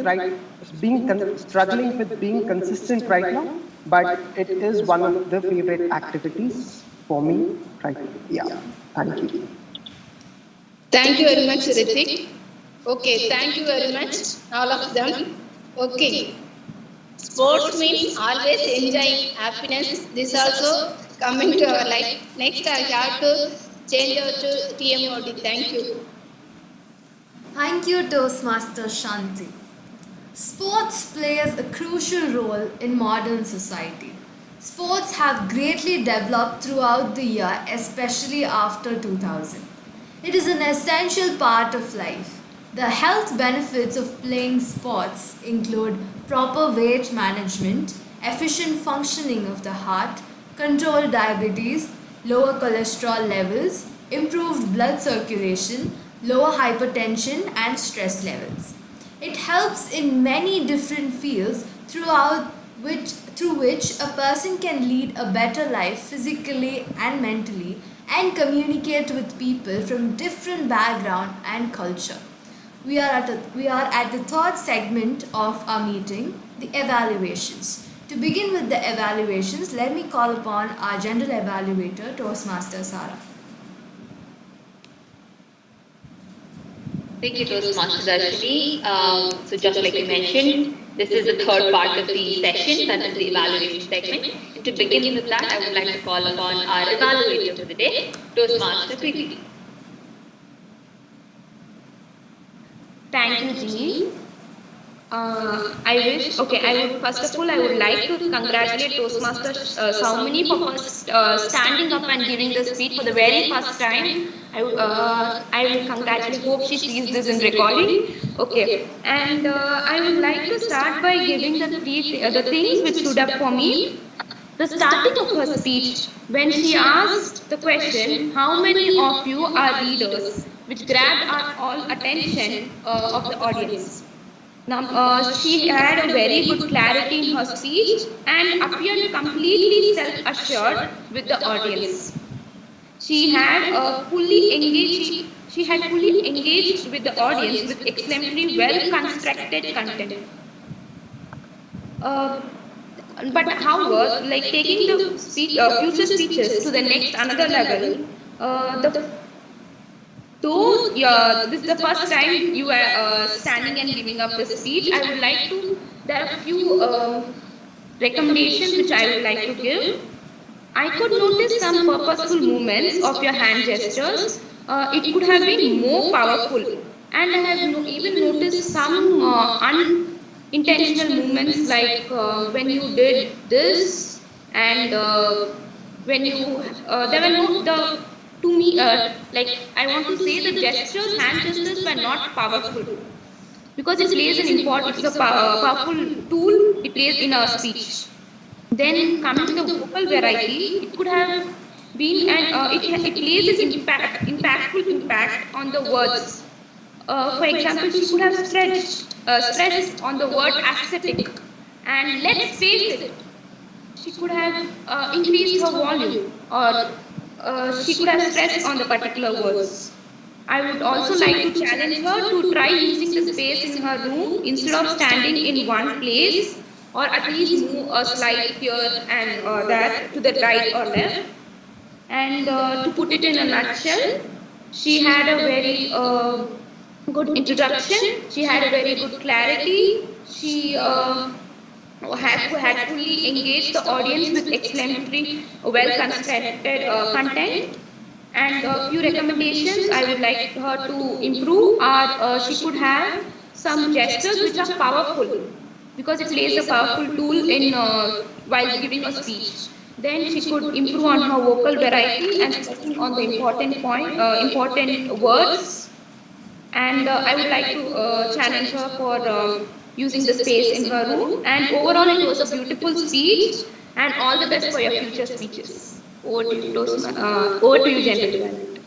struggling with being consistent right now, but it is one of the favorite activities for me right now. Yeah, thank you. Thank you very much, Ritik. Okay, thank you very much, all of them. Okay, sports means always enjoying happiness. This also coming to our life. Next, I have to change over to TMOD. Thank you. Thank you, Toastmaster Shanti. Sports plays a crucial role in modern society. Sports have greatly developed throughout the year, especially after 2000. It is an essential part of life. The health benefits of playing sports include proper weight management, efficient functioning of the heart, controlled diabetes, lower cholesterol levels, improved blood circulation, lower hypertension, and stress levels. It helps in many different fields through which a person can lead a better life physically and mentally and communicate with people from different background and culture. We are at the third segment of our meeting, the evaluations. To begin with the evaluations, let me call upon our general evaluator, Toastmaster Sarah. Thank you, Toastmaster Darshini. So just like you mentioned, this is the third part of the session, that is the evaluation segment. And to begin with that, I would like to call upon our evaluator for the day, Toastmaster Preeti. Thank you, G. I would first of all, I would like to congratulate Toastmaster Saumini for first standing up and giving the speech for the very first time. I will congratulate, hope she sees this in recording. Okay, and I would like to start by giving the things which stood up for me. The starting of her speech, when she asked the question, how many of you are readers, which grabbed our all attention of the audience. Now, she had a very good clarity in her speech and appeared completely self-assured with the audience. She had fully engaged. She had fully engaged with the audience with excellently well-constructed content. But however, like taking the future speeches to the next another level, this is the first time you are standing and giving up the speech, I would like to, there are a few recommendations which I would like to give. I could notice some purposeful movements of your hand gestures. It could have been more powerful. And I have even noticed some unintentional movements like when you did this and when you, there were no, the to me, like I want to say the gestures, hand gestures were not powerful because it plays an important, it's a powerful tool it plays in our speech. Then coming to the vocal variety, it could have been it plays an impactful impact on the words. For example, she could have stressed on the word aesthetic, and let's face it, she could have increased her volume, or she could have stressed on the particular words. I would also like to challenge her to try using the space in her room instead of standing in one place, or at least move a slide here and that to the right or left. And to put it in a nutshell, she had a very good introduction. She had a very good clarity. She had fully engaged the audience with excellently well constructed content. And a few recommendations I would like her to improve are she could have some gestures which are powerful, because it plays a powerful tool in while giving a speech. Then she could improve on her vocal variety and stressing on the important words. And I would like to challenge her for using the space in her room. And overall, it was a beautiful speech, and all the best for your future speeches. Over to you, gentlemen.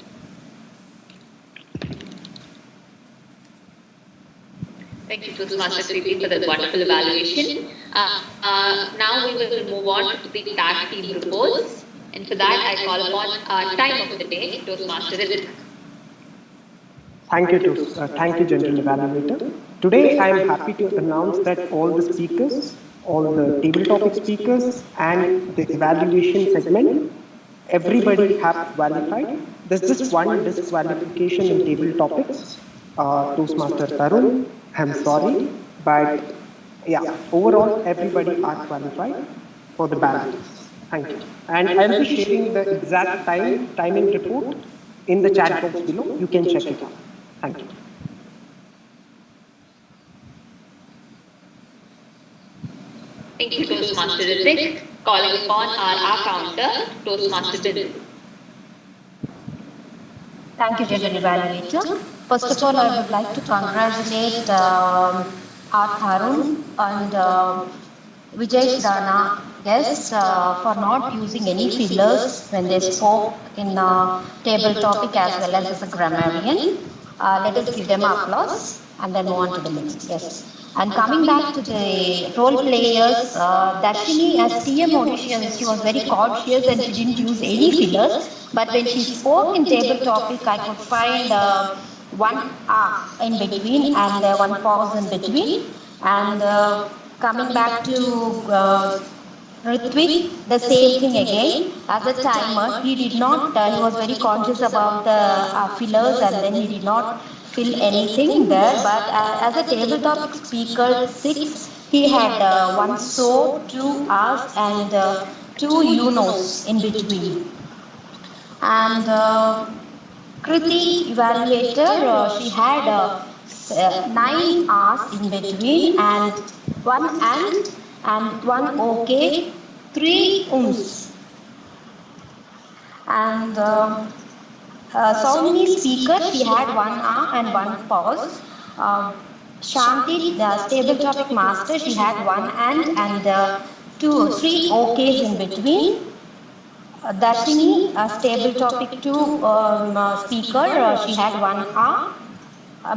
Thank you, Toastmaster Preeti, for that wonderful evaluation. Now we will move on to the tag team reports. And for that, I call upon our time of the day, Toastmaster Ritik. Thank you, General Evaluator. Today, I am happy to announce that all the speakers, all the table topic speakers, and the evaluation segment, everybody have qualified. There's just one disqualification in table topics. Toastmaster Tarun, I'm sorry, but yeah, overall, everybody are qualified for the balance. Thank you. And I'll be sharing the exact timing report in the chat box below. You can check it out. Thank you. Thank you, Toastmaster Ritik. Calling upon our counter, Toastmaster Bill. Thank you, General Evaluator. First of all, I would like to congratulate our Tarun and Vijay Dana guests for not using any fillers when they spoke in table topic as well as a grammarian. Let us give them applause and then move on to the next. Yes. And coming back to the role players, Darshini as TM auditions, she was very cautious and she didn't use any fillers. But when she spoke in table topic, I could find one R in between and one pause in between. And coming back to Ritvik, the same thing again. As a timer, he did not, he was very conscious about the fillers and then he did not fill anything there. But as a table topic speaker, 6, he had one so, 2 us and 2 you knows in between. And Kriti evaluator, she had 9 hours in between and 1 and 1 okay, 3 ums. And Soumi speaker, she had 1 and 1 pause. Shanti, the stable topic master, she had 1 and 3 okays in between. Darshini, stable topic 2 speaker, she had 1 hour.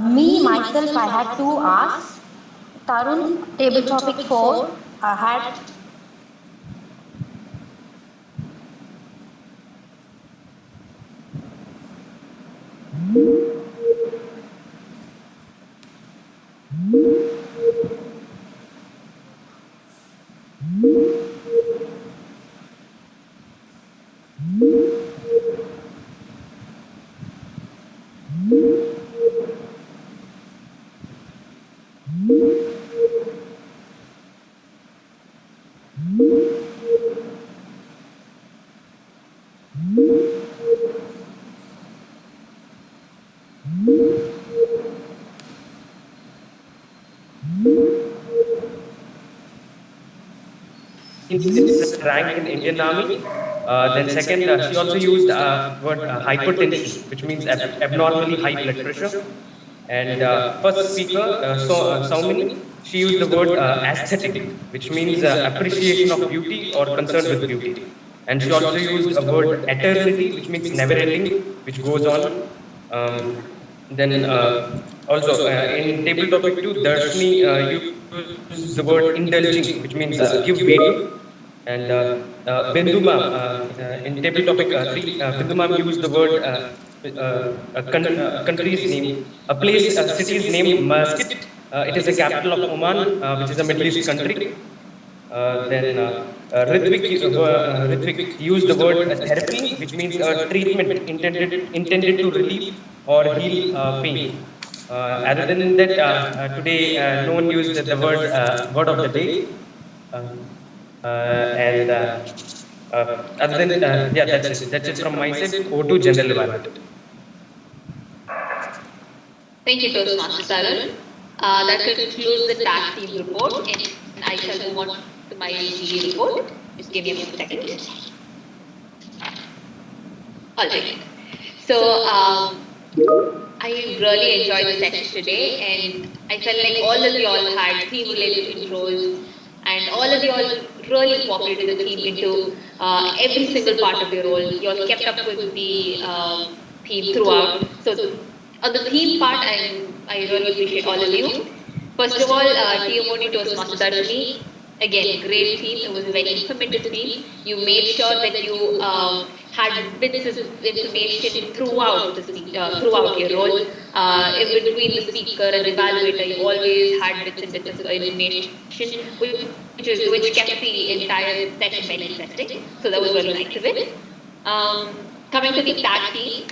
Me, myself, I had 2 hours. Tarun, table topic 4, had rank in Indian Army. Then second, she also used word hypertension, which means abnormally high blood pressure. And first speaker, Soumini, she used the word aesthetic, which means appreciation of beauty or concern with beauty. And she also used a word eternity, which means never ending, which goes on. Then also in table topic 2, Darshini used the word indulging, which means give way to. And Bindu ma'am, in table topic 3, Bindu ma'am used the word a country's name, a place, a city's name, Muscat. It is the capital of Oman, which is a Middle East country. Ritvik used the word therapy, which means a treatment intended to relieve or heal pain. Other than that, today no one used the word of the day. And other than yeah, that's it from my side. Over to general environment. Thank you, Toastmaster Tarun. That concludes the TAC team report, and I shall move on to my GE report. Just give me a few seconds. All right. So I really enjoyed the session today, and I felt like all of you all had theme-related intros, and all of you all really incorporated the theme into every single part of your role. You all kept up with the theme throughout. So on the theme part, I really appreciate all of you. First of all, TMOD Toastmaster Darshini, again, great theme. It was a very informative theme. You made sure that you had bits of information throughout your role. In between the speaker and the evaluator, you always had bits and bits of information, which kept the entire session very interesting. So that was really nice of it. Coming to the tag team,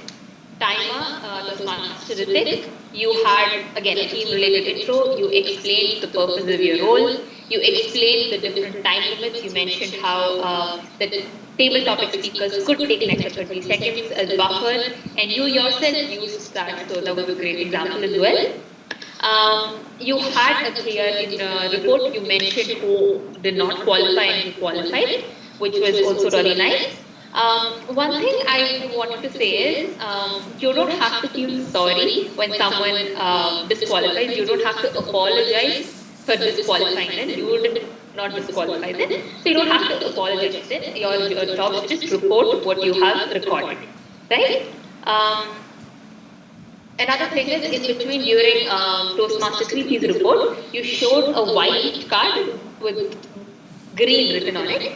timer, Toastmaster Ritik, you had again a team-related intro. You explained the purpose of your role. You explained the different time limits. You mentioned how the table topic speakers could take an extra 30 seconds as buffer, and you yourself used that. So that was a great example as well. You had a clear report. You mentioned who did not qualify and who qualified, which was also really nice. One thing I wanted to say is you don't have to feel sorry when someone disqualifies. You don't have to apologize for disqualifying them. You would not disqualify them. So you don't have to apologize then. Your job is just report what you have recorded. Right? Another thing is in between during Toastmaster 3P's report, you showed a white card with green written on it.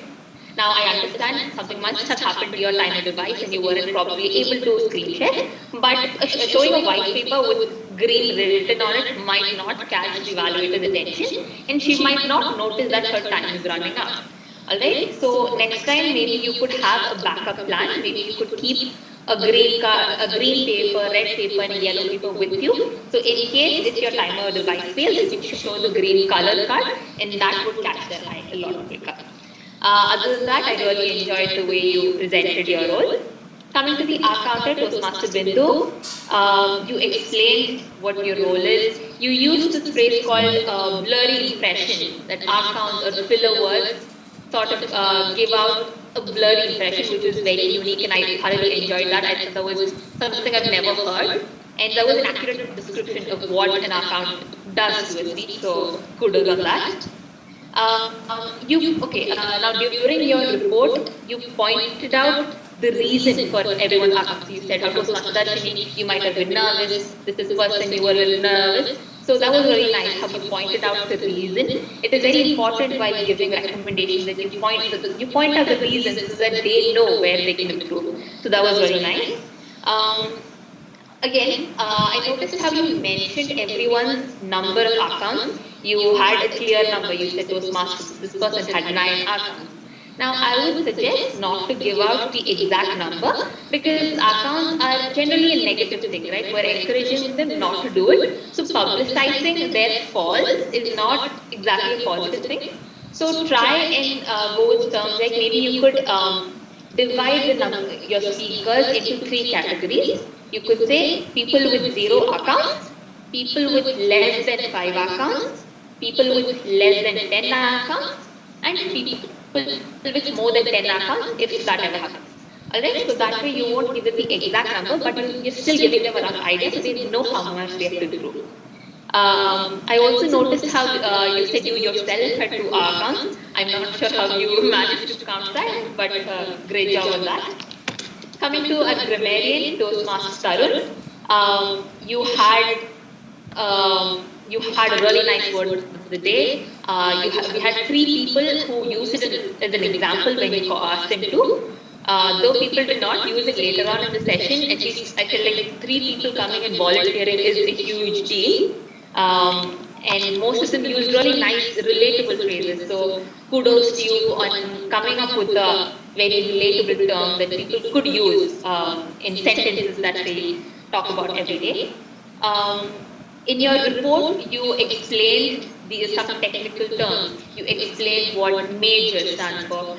Now I understand something must have happened to your timer device and you weren't probably able to screen share, but showing a white paper with green written on it might not catch the evaluator's attention, and she might not notice that her time is running out. Alright, so next time maybe you could have a backup plan. Maybe you could keep a green paper, red paper, and a yellow paper with you. So in case if your timer device fails, you should show the green color card, and that would catch their eye a lot quicker. Other than that, I really enjoyed the way you presented your role. Coming to the R counter, Toastmaster Bindu, you explained what your role is. You used this phrase called blurry impression, that R counts or filler words sort of give out a blurry impression, which was very unique, and I thoroughly enjoyed that. I thought that was something I've never heard, and that was an accurate description of what an R count does to a speech, so kudos on that. Now during your report, you pointed out the reason for everyone's outcomes. You said, how Darshini, you might have been nervous, this person you were a little nervous. So that was really nice how you pointed out the reason. It is very important while giving recommendations that you point out the reasons so that they know where they can improve. So that was really nice. I noticed how you mentioned everyone's number of accounts. You had a clear number. You said Toastmasters, this person had 9 accounts. Now, I would suggest not to give out the exact number because accounts are generally a negative thing, right? We're encouraging them not to do it. So, publicizing their faults is not exactly a positive thing. So, try and go with terms like maybe you could divide your speakers into 3 categories. You could say people with 0 accounts, people with less than 5 accounts, people with less than 10 accounts, and people with more than 10 accounts if that ever happens. Alright, so that way you won't give them the exact number, but you're still giving them a rough idea so they know how much they have to do. I also noticed how you said you yourself had 2 hour counts. I'm not sure how you managed to count that, but great job on that. Coming to a grammarian, Toastmaster Tarun, you had a really nice word of the day. We had 3 people who used it as an example when you asked them to. Though people did not use it later on in the session, at least I feel like 3 people coming and volunteering is a huge deal. And most of them used really nice, relatable phrases. So kudos to you on coming up with a very relatable term that people could use in sentences that they talk about every day. In your report, you explained some technical terms. You explained what major stands for.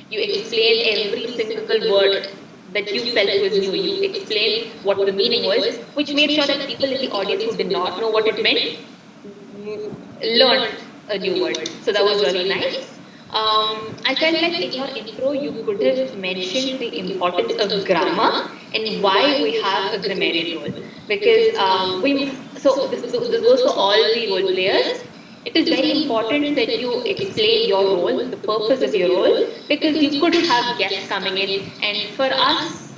You explained every single word that you felt was new. You explained what the meaning was, which made sure that people in the audience who did not know what it meant learned a new word. So that was really nice. I felt like in your intro you could have mentioned the importance of grammar and why we have a grammarian role. Because this goes for all the role players. It is very important that you explain your role, the purpose of your role, because you could have guests coming in, and for us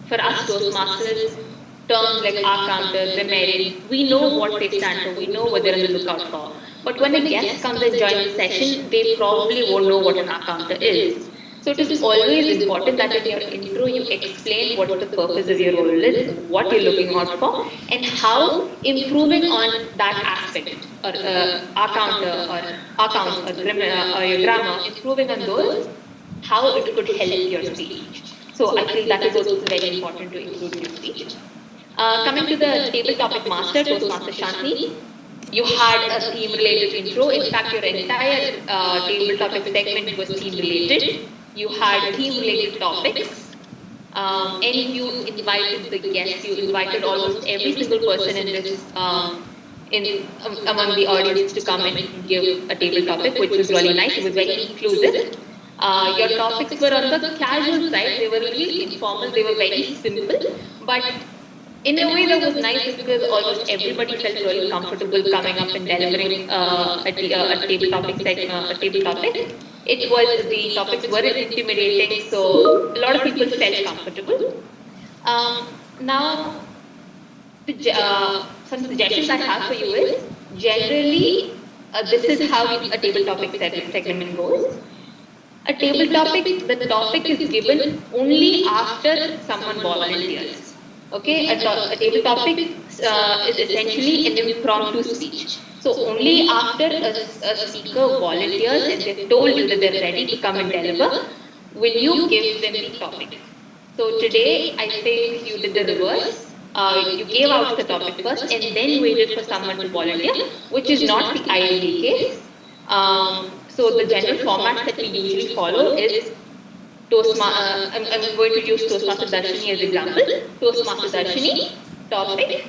Toastmasters, terms like our counter, grammarian, we know what they stand for, we know what they're on the lookout for. But when a guest comes and joins the session, they probably won't know what an counter is. So it is always important that in your intro you explain what the purpose of your role is, what you're looking out for, and how improving on that aspect, or counter, or accounts, or your grammar, improving on those, how it could help your speech. So I feel that is also very important to include in your speech. Coming to the table topic master, Toastmaster Shanti, you had a theme related intro. In fact, your entire table topic segment was theme related. You had theme related topics. And you invited the guests, you invited almost every single person in this among the audience to come and give a table topic, which was really nice. It was very inclusive. Your topics were on the casual side. They were really informal. They were very simple, but in a way that was nice because almost everybody felt really comfortable coming up and delivering a table topic a table topic. It was, the topics weren't intimidating, so a lot of people felt comfortable. Now, some suggestions I have for you is, generally, this is how a table topic segment goes. A table topic, the topic is given only after someone volunteers. Okay, a table topic is essentially an impromptu speech. So only after a speaker volunteers and they've told you that they're ready to come and deliver, will you give them the topic. So today, I think you did the reverse. You gave out the topic first and then waited for someone to volunteer, which is not the ideal case. So the general format that we usually follow is I'm going to use Toastmaster Darshini as example. Toastmaster Darshini, topic,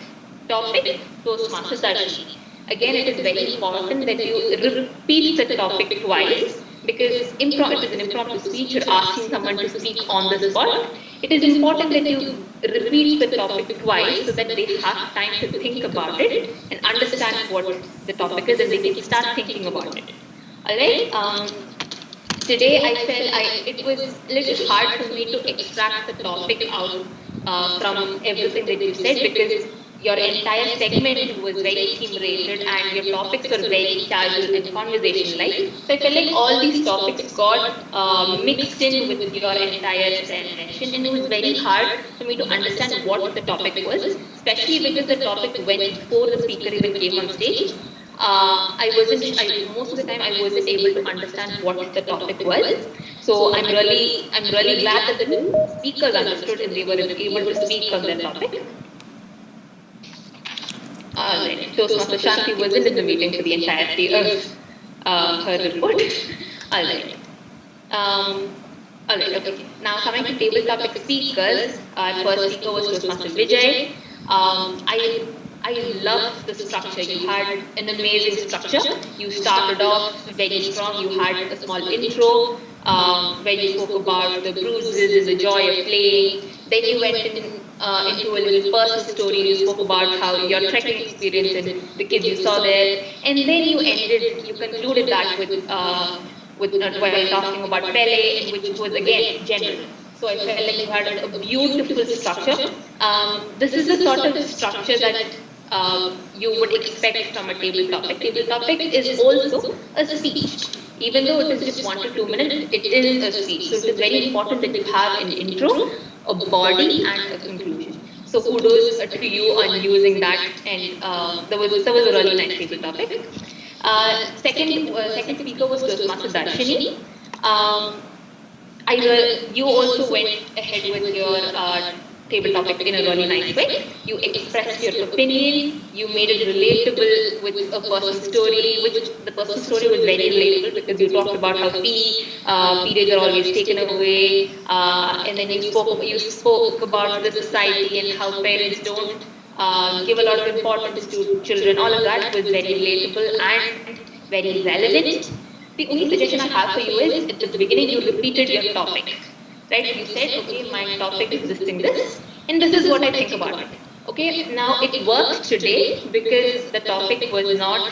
Toastmaster Darshini. Again, it is very important that you repeat the topic twice, because it is an impromptu speech. You're asking someone to speak on the spot. It is important that you repeat the topic twice so that they have time to think about it and understand what the topic is, and they can start thinking about it. Alright? Today I felt it was a little hard for me to extract the topic out from everything that you said, because your entire segment was very theme rated and your topics were very casual and conversation-like. So I felt like all these topics got mixed in with your entire session, and it was very hard for me to understand what the topic was, especially because the topic went before the speaker even came on stage. Most of the time I wasn't able to understand what the topic was. So I'm really glad that the speakers understood and they were able to speak on that topic. Toastmaster Shanti wasn't in the meeting for the entirety of her report. Alright, okay. Now coming to table topic speakers, our first speaker was Toastmaster Vijay. I love the structure. You had an amazing structure. You started off very strong. You had a small intro where you spoke about the bruises and the joy of playing. Then you went into a little personal story. You spoke about how your trekking experience and the kids you saw there, and then you concluded that while talking about Pele, and which was again general. So I felt like you had a beautiful structure. This is the sort of structure that you would expect from a table topic. Table topic is also a speech. Even though it is just 1 to 2 minutes, it is a speech. So it is very important that you have an intro, a body, and a conclusion. So kudos to you on using that, and that was a really nice table topic. Second speaker was Toastmaster Darshini. You also went ahead with your table topic in a really nice way. You expressed your opinion, you made it relatable with a personal story, which the personal story was very relatable because you talked about how periods are always taken away, and then you spoke about the society and how parents don't give a lot of importance to children. All of that was very relatable and very relevant. The only suggestion I have for you is at the beginning you repeated your topic. Right? You said, okay, my topic is this, and this is what I think about it. Okay, now it worked today because the topic was not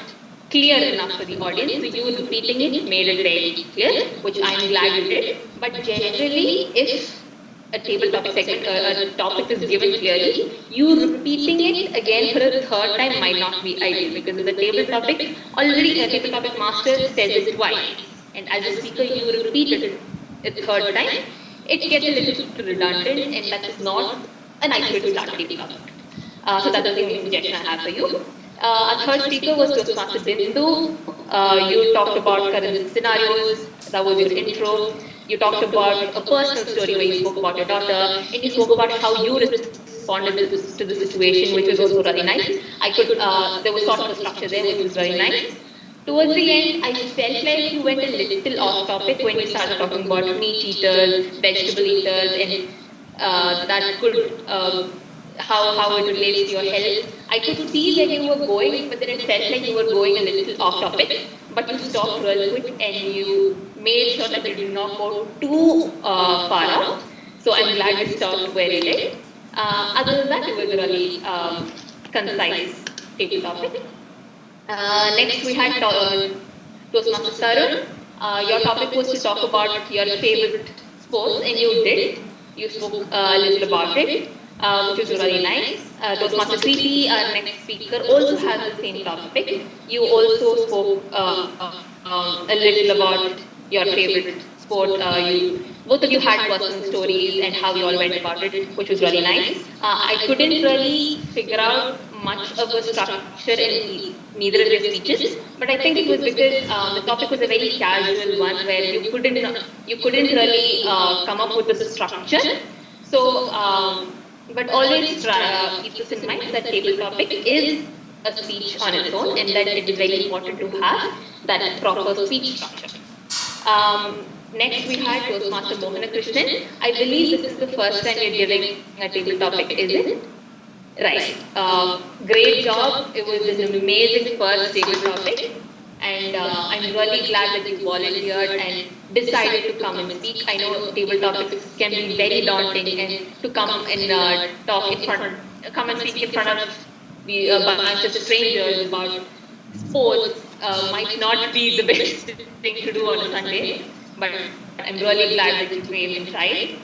clear enough for the audience, so you repeating it made it very clear, which I'm glad you did. But generally, if a table topic segment, a topic is given clearly, you repeating it again for a third time might not be ideal because the table topic, already a table topic master says it twice, and as a speaker, you repeat it a third time. It gets a little redundant, and that is not a nice way to start a table topic. So that's the only suggestion I have for you. Our third speaker was Toastmaster Bindu. You talked about current scenarios. That was your intro. You talked about a personal story where you spoke about your daughter, and you spoke about how you responded to the situation, which was also really nice. There was sort of a structure there, which was really nice. Towards the end, I felt like you went a little off topic when you started talking about meat eaters, vegetable eaters, and that could how it relates to your health. I could see where you were going, but then it felt like you were going a little off topic. But you stopped real quick and you made sure that you did not go too far out. So I'm glad you stopped where you did. Other than that, it was a really concise table topic. Next, we had Toastmaster Tarun. Your topic was to talk about your favorite sports, and you did. You spoke a little about it, which was really nice. Toastmaster Preeti, our next speaker, also has the same topic. You also spoke a little about your favorite sport. Both of you had personal stories and how you all went about it, which was really nice. I couldn't really figure out much of a structure in neither of your speeches, but I think it was because the topic was a very casual one where you couldn't really come up with a structure. So, but always keep this in mind that table topic is a speech on its own, and that it is very important to have that proper speech structure. Next, we had Toastmaster Mohana Krishnan. I believe this is the first time you're giving a table topic, is it? Right. Great job. It was an amazing first table topic. And I'm really glad that you volunteered and decided to come and speak. I know table topics can be very daunting, and to come and come and speak in front of a bunch of strangers about sports might not be the best thing to do on a Sunday. But I'm really glad that you came and tried.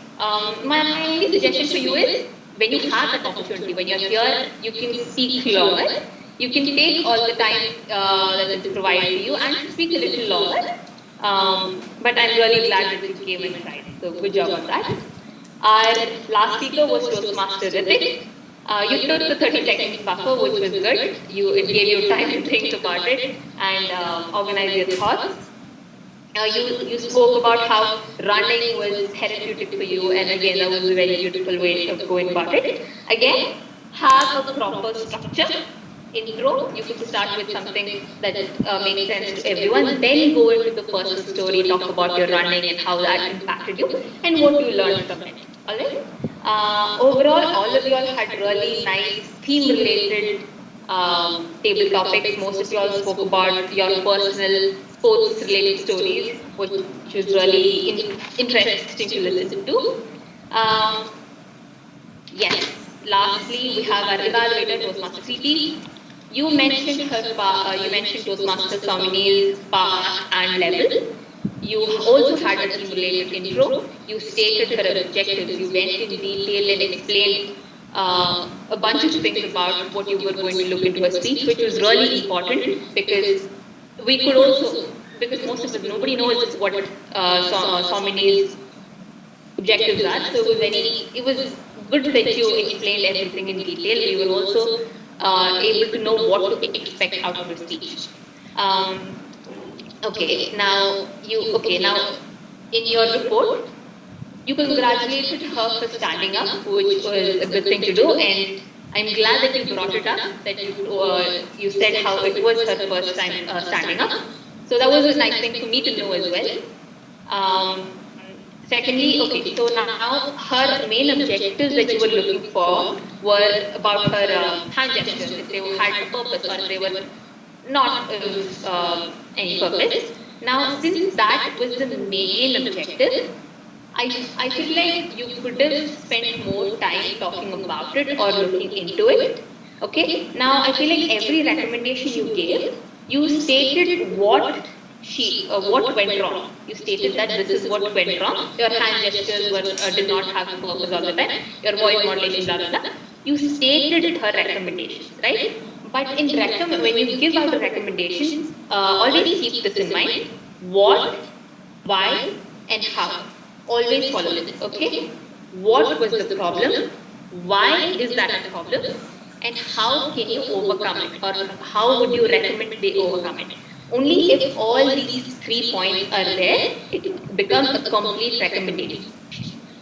My only suggestion for you is, when you have that opportunity, when you're here, you can speak longer. You can take all the time that is provided to you and speak a little longer. But I'm really glad that you came and tried. So good job on that. Our last speaker was Toastmaster Ritik. You took the 30 seconds buffer, which was good. It gave you time to think about it and organize your thoughts. You spoke about how running was therapeutic for you, and again, that was a very beautiful way of going about it. Again, have a proper structure. Intro, you can start with something that makes sense to everyone, then go into the personal story, talk about your running and how that impacted you, and what you learned from it. Alright? Overall, all of you all had really nice theme-related table topics. Most of you all spoke about your personal sports-related stories, which was really interesting to listen to. Yes. lastly, we have our evaluator, Toastmaster CP. You mentioned you mentioned Toastmaster Somini's path and level. You also had a simulated intro. You stated her objectives. You went in detail and explained a bunch of things about what you were going to look into her speech, which was really important because we could also, because most of us, nobody knows what Somini's objectives are. So it was good that you explained everything in detail. We were also able to know what to expect out of your speech. Now in your report, you congratulated her for standing up, which was a good thing to do, and I'm glad that you brought it up. That you said how it was her first time standing up. So that was a nice thing for me to know as well. Secondly, so now her main objectives that you were looking for were about her hand gestures, if they had a purpose or if they were not any purpose. Now, since that was the main objective, I feel like you could have spent more time talking about it or looking into it. Okay. Now, I feel like every recommendation you gave, you stated what went wrong. You stated that this is what went wrong. Your hand gestures did not have a purpose all the time. Your voice modulation, blah, blah, blah. You stated her recommendations, right? But when you give out a recommendation, always keep this in mind. What, why, and how. Always follow this, okay? What was the problem? Why is that a problem? And how can you overcome it? Or how would you recommend they overcome it? Only if all these 3 points are there, it becomes a complete recommendation.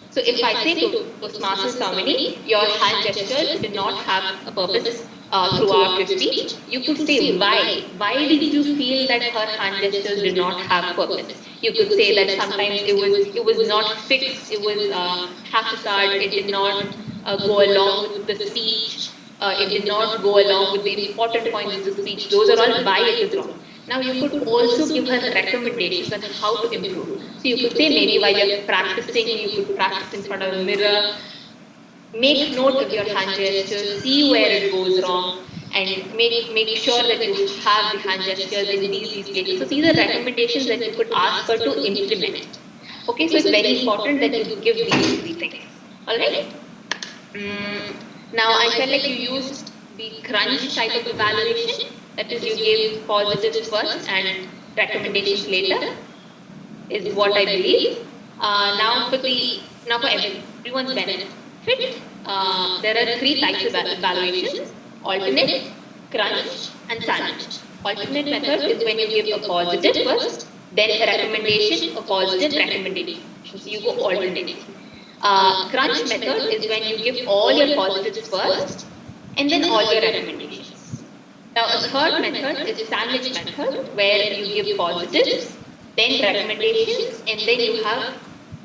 So if I say to Toastmaster Somini, your hand gestures did not have a purpose throughout your speech, you could say why. Why did you feel that her hand gestures did not have purpose? You could say that sometimes it was not fixed, it was haphazard, it did not go along with the speech, it did not go along with the important points of the speech. Those are all why it is wrong. Now you could also give her recommendations on how to improve. So you could say maybe while you're practicing, you could practice in front of a mirror, make note of your hand gestures, see where it goes wrong, and make sure that you have the hand gestures in these places. So these are recommendations that you could ask her to implement. Okay, so it's very important that you give these 3 things. Alright? Now I felt like you used the crunch type of evaluation. That is, you gave positives first and recommendations later, is what I believe. Now for everyone's benefit, there are 3 types of evaluations: alternate, crunch, and sandwich. Alternate method is when you give a positive first, then a recommendation, a positive recommendation. So you go alternate. Crunch method is when you give all your positives first and then all your recommendations. Now, a third method is sandwich method, where you give positives, then recommendations, and then you have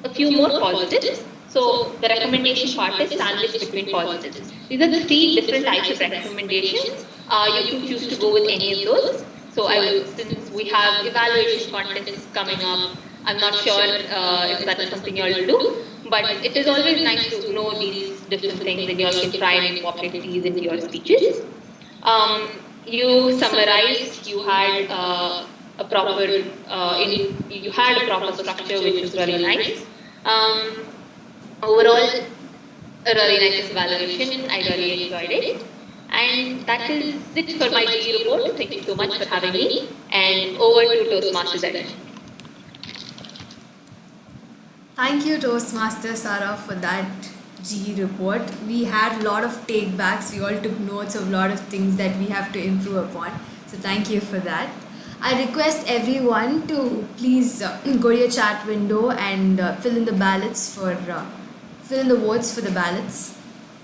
a few more positives. So the recommendation part is sandwich between positives. These are the 3 different types of recommendations. You can choose to go with any of those. So since we have evaluation contests coming up, I'm not sure if that is something you all will do, but it is always nice to know these different things and you all can try and incorporate these into your speeches. You summarized, you had a proper structure, which was really nice. Overall, a really nice evaluation. I really enjoyed it. And that is it for my GE report. Thank you so much for having me. And over to Toastmasters edition. Thank you, Toastmaster Sarah, for that GE report. We had a lot of takebacks. We all took notes of a lot of things that we have to improve upon. So thank you for that. I request everyone to please go to your chat window and fill in the votes for the ballots.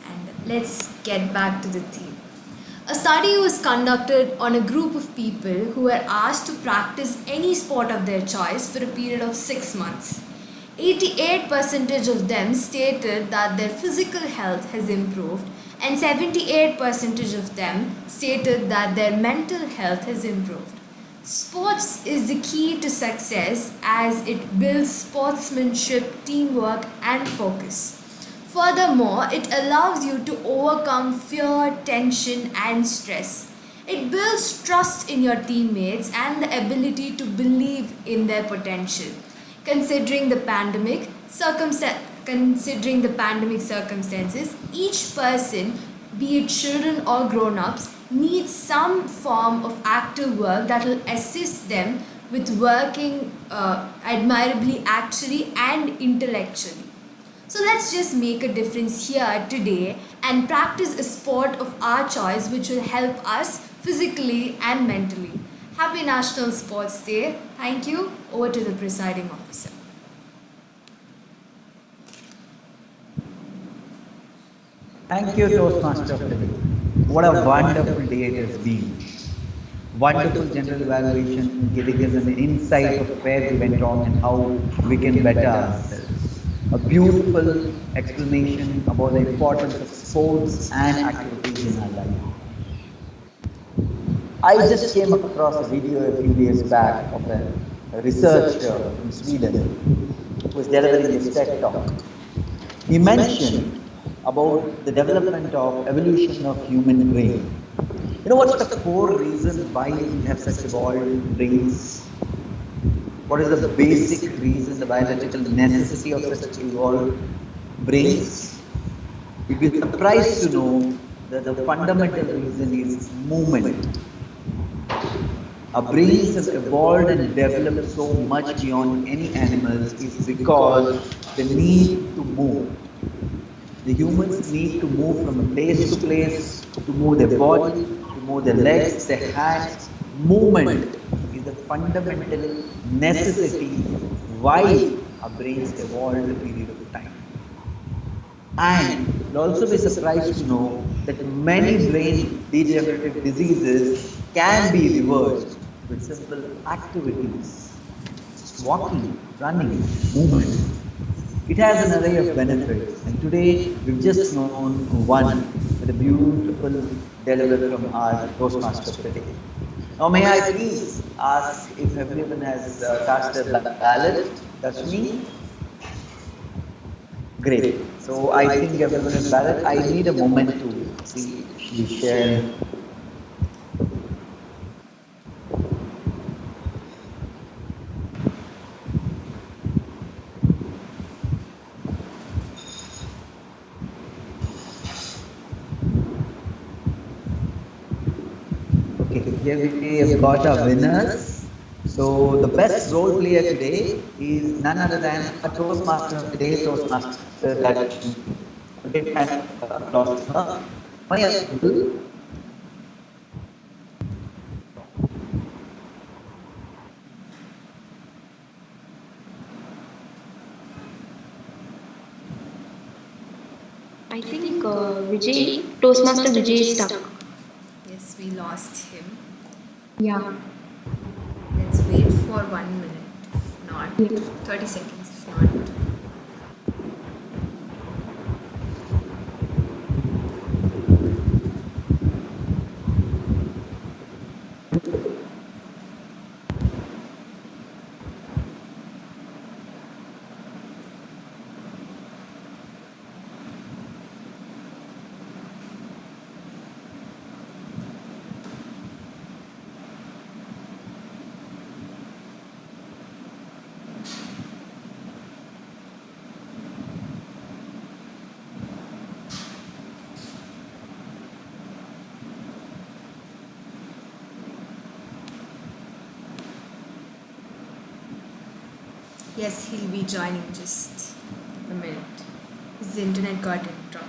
And let's get back to the theme. A study was conducted on a group of people who were asked to practice any sport of their choice for a period of 6 months. 88% of them stated that their physical health has improved, and 78% of them stated that their mental health has improved. Sports is the key to success as it builds sportsmanship, teamwork, and focus. Furthermore, it allows you to overcome fear, tension, and stress. It builds trust in your teammates and the ability to believe in their potential. Considering the considering the pandemic circumstances, each person, be it children or grown-ups, needs some form of active work that will assist them with working admirably actually and intellectually. So let's just make a difference here today and practice a sport of our choice which will help us physically and mentally. Happy National Sports Day. Thank you. Over to the presiding officer. Thank you, Toastmaster Philip. What a wonderful day it has been. Wonderful general evaluation giving us an insight of where we went wrong and how we can better ourselves. A beautiful explanation about the importance of sports and activities in our life. I just came across a video a few days back of a researcher from Sweden who was delivering his TED talk. He mentioned about the development of evolution of human brain. You know what's the core reason why we have such evolved brains? What is the basic reason, the biological necessity of such evolved brains? You'd be surprised to know that the fundamental reason is movement. Our brains have evolved and developed so much beyond any animals is because the need to move. The humans need to move from place to place, to move their body, to move their legs, their hands. Movement is the fundamental necessity why our brains evolved a period of time. And you'll also be surprised to know that many brain degenerative diseases can be reversed with simple activities, walking, running, movement. It has an array of benefits, and today we've just known one with a beautiful delivery from our Toastmaster today. Now, may I please ask if everyone has cast their ballot? That's me. Great. So I think everyone is ballot. I need a moment to see we share. Okay, here we have got our winners. So the best role player today is none other than a Toastmaster of the day, Toastmaster that big hand applause to her. Maya Abdul. I think Vijay, Toastmaster Vijay is stuck. Yes, we lost him. Yeah. Let's wait for 1 minute. If not, 30 seconds. If not. Yes, he'll be joining just a minute. His internet got interrupted.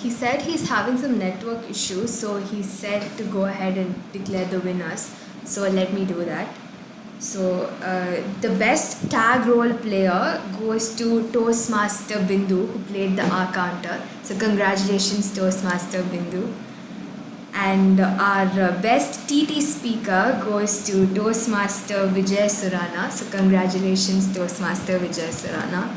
He said he's having some network issues, so he said to go ahead and declare the winners. So let me do that. So the best tag role player goes to Toastmaster Bindu, who played the R counter. So congratulations, Toastmaster Bindu. And our best TT speaker goes to Toastmaster Vijay Surana. So congratulations, Toastmaster Vijay Surana.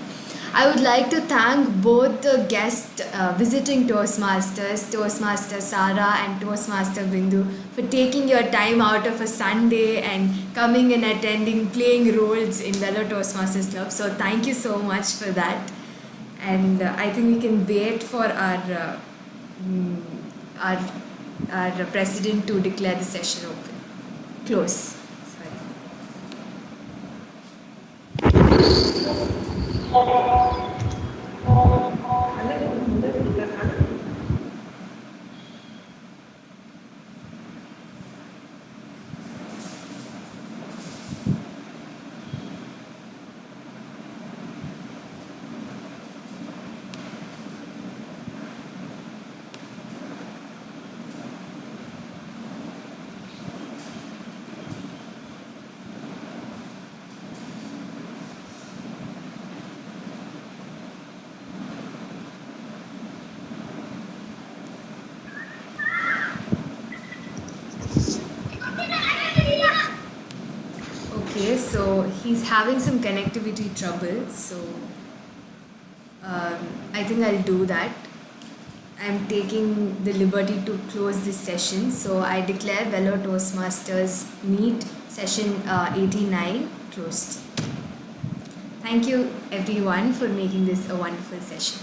I would like to thank both the guest visiting Toastmasters, Toastmaster Sara and Toastmaster Bindu, for taking your time out of a Sunday and coming and attending, playing roles in Velo Toastmasters Club. So thank you so much for that. And I think we can wait for our president to declare the session open. Close. Sorry. Okay, so he's having some connectivity trouble, so I think I'll do that. I'm taking the liberty to close this session, so I declare Velo Toastmasters Meet session 89 closed. Thank you everyone for making this a wonderful session.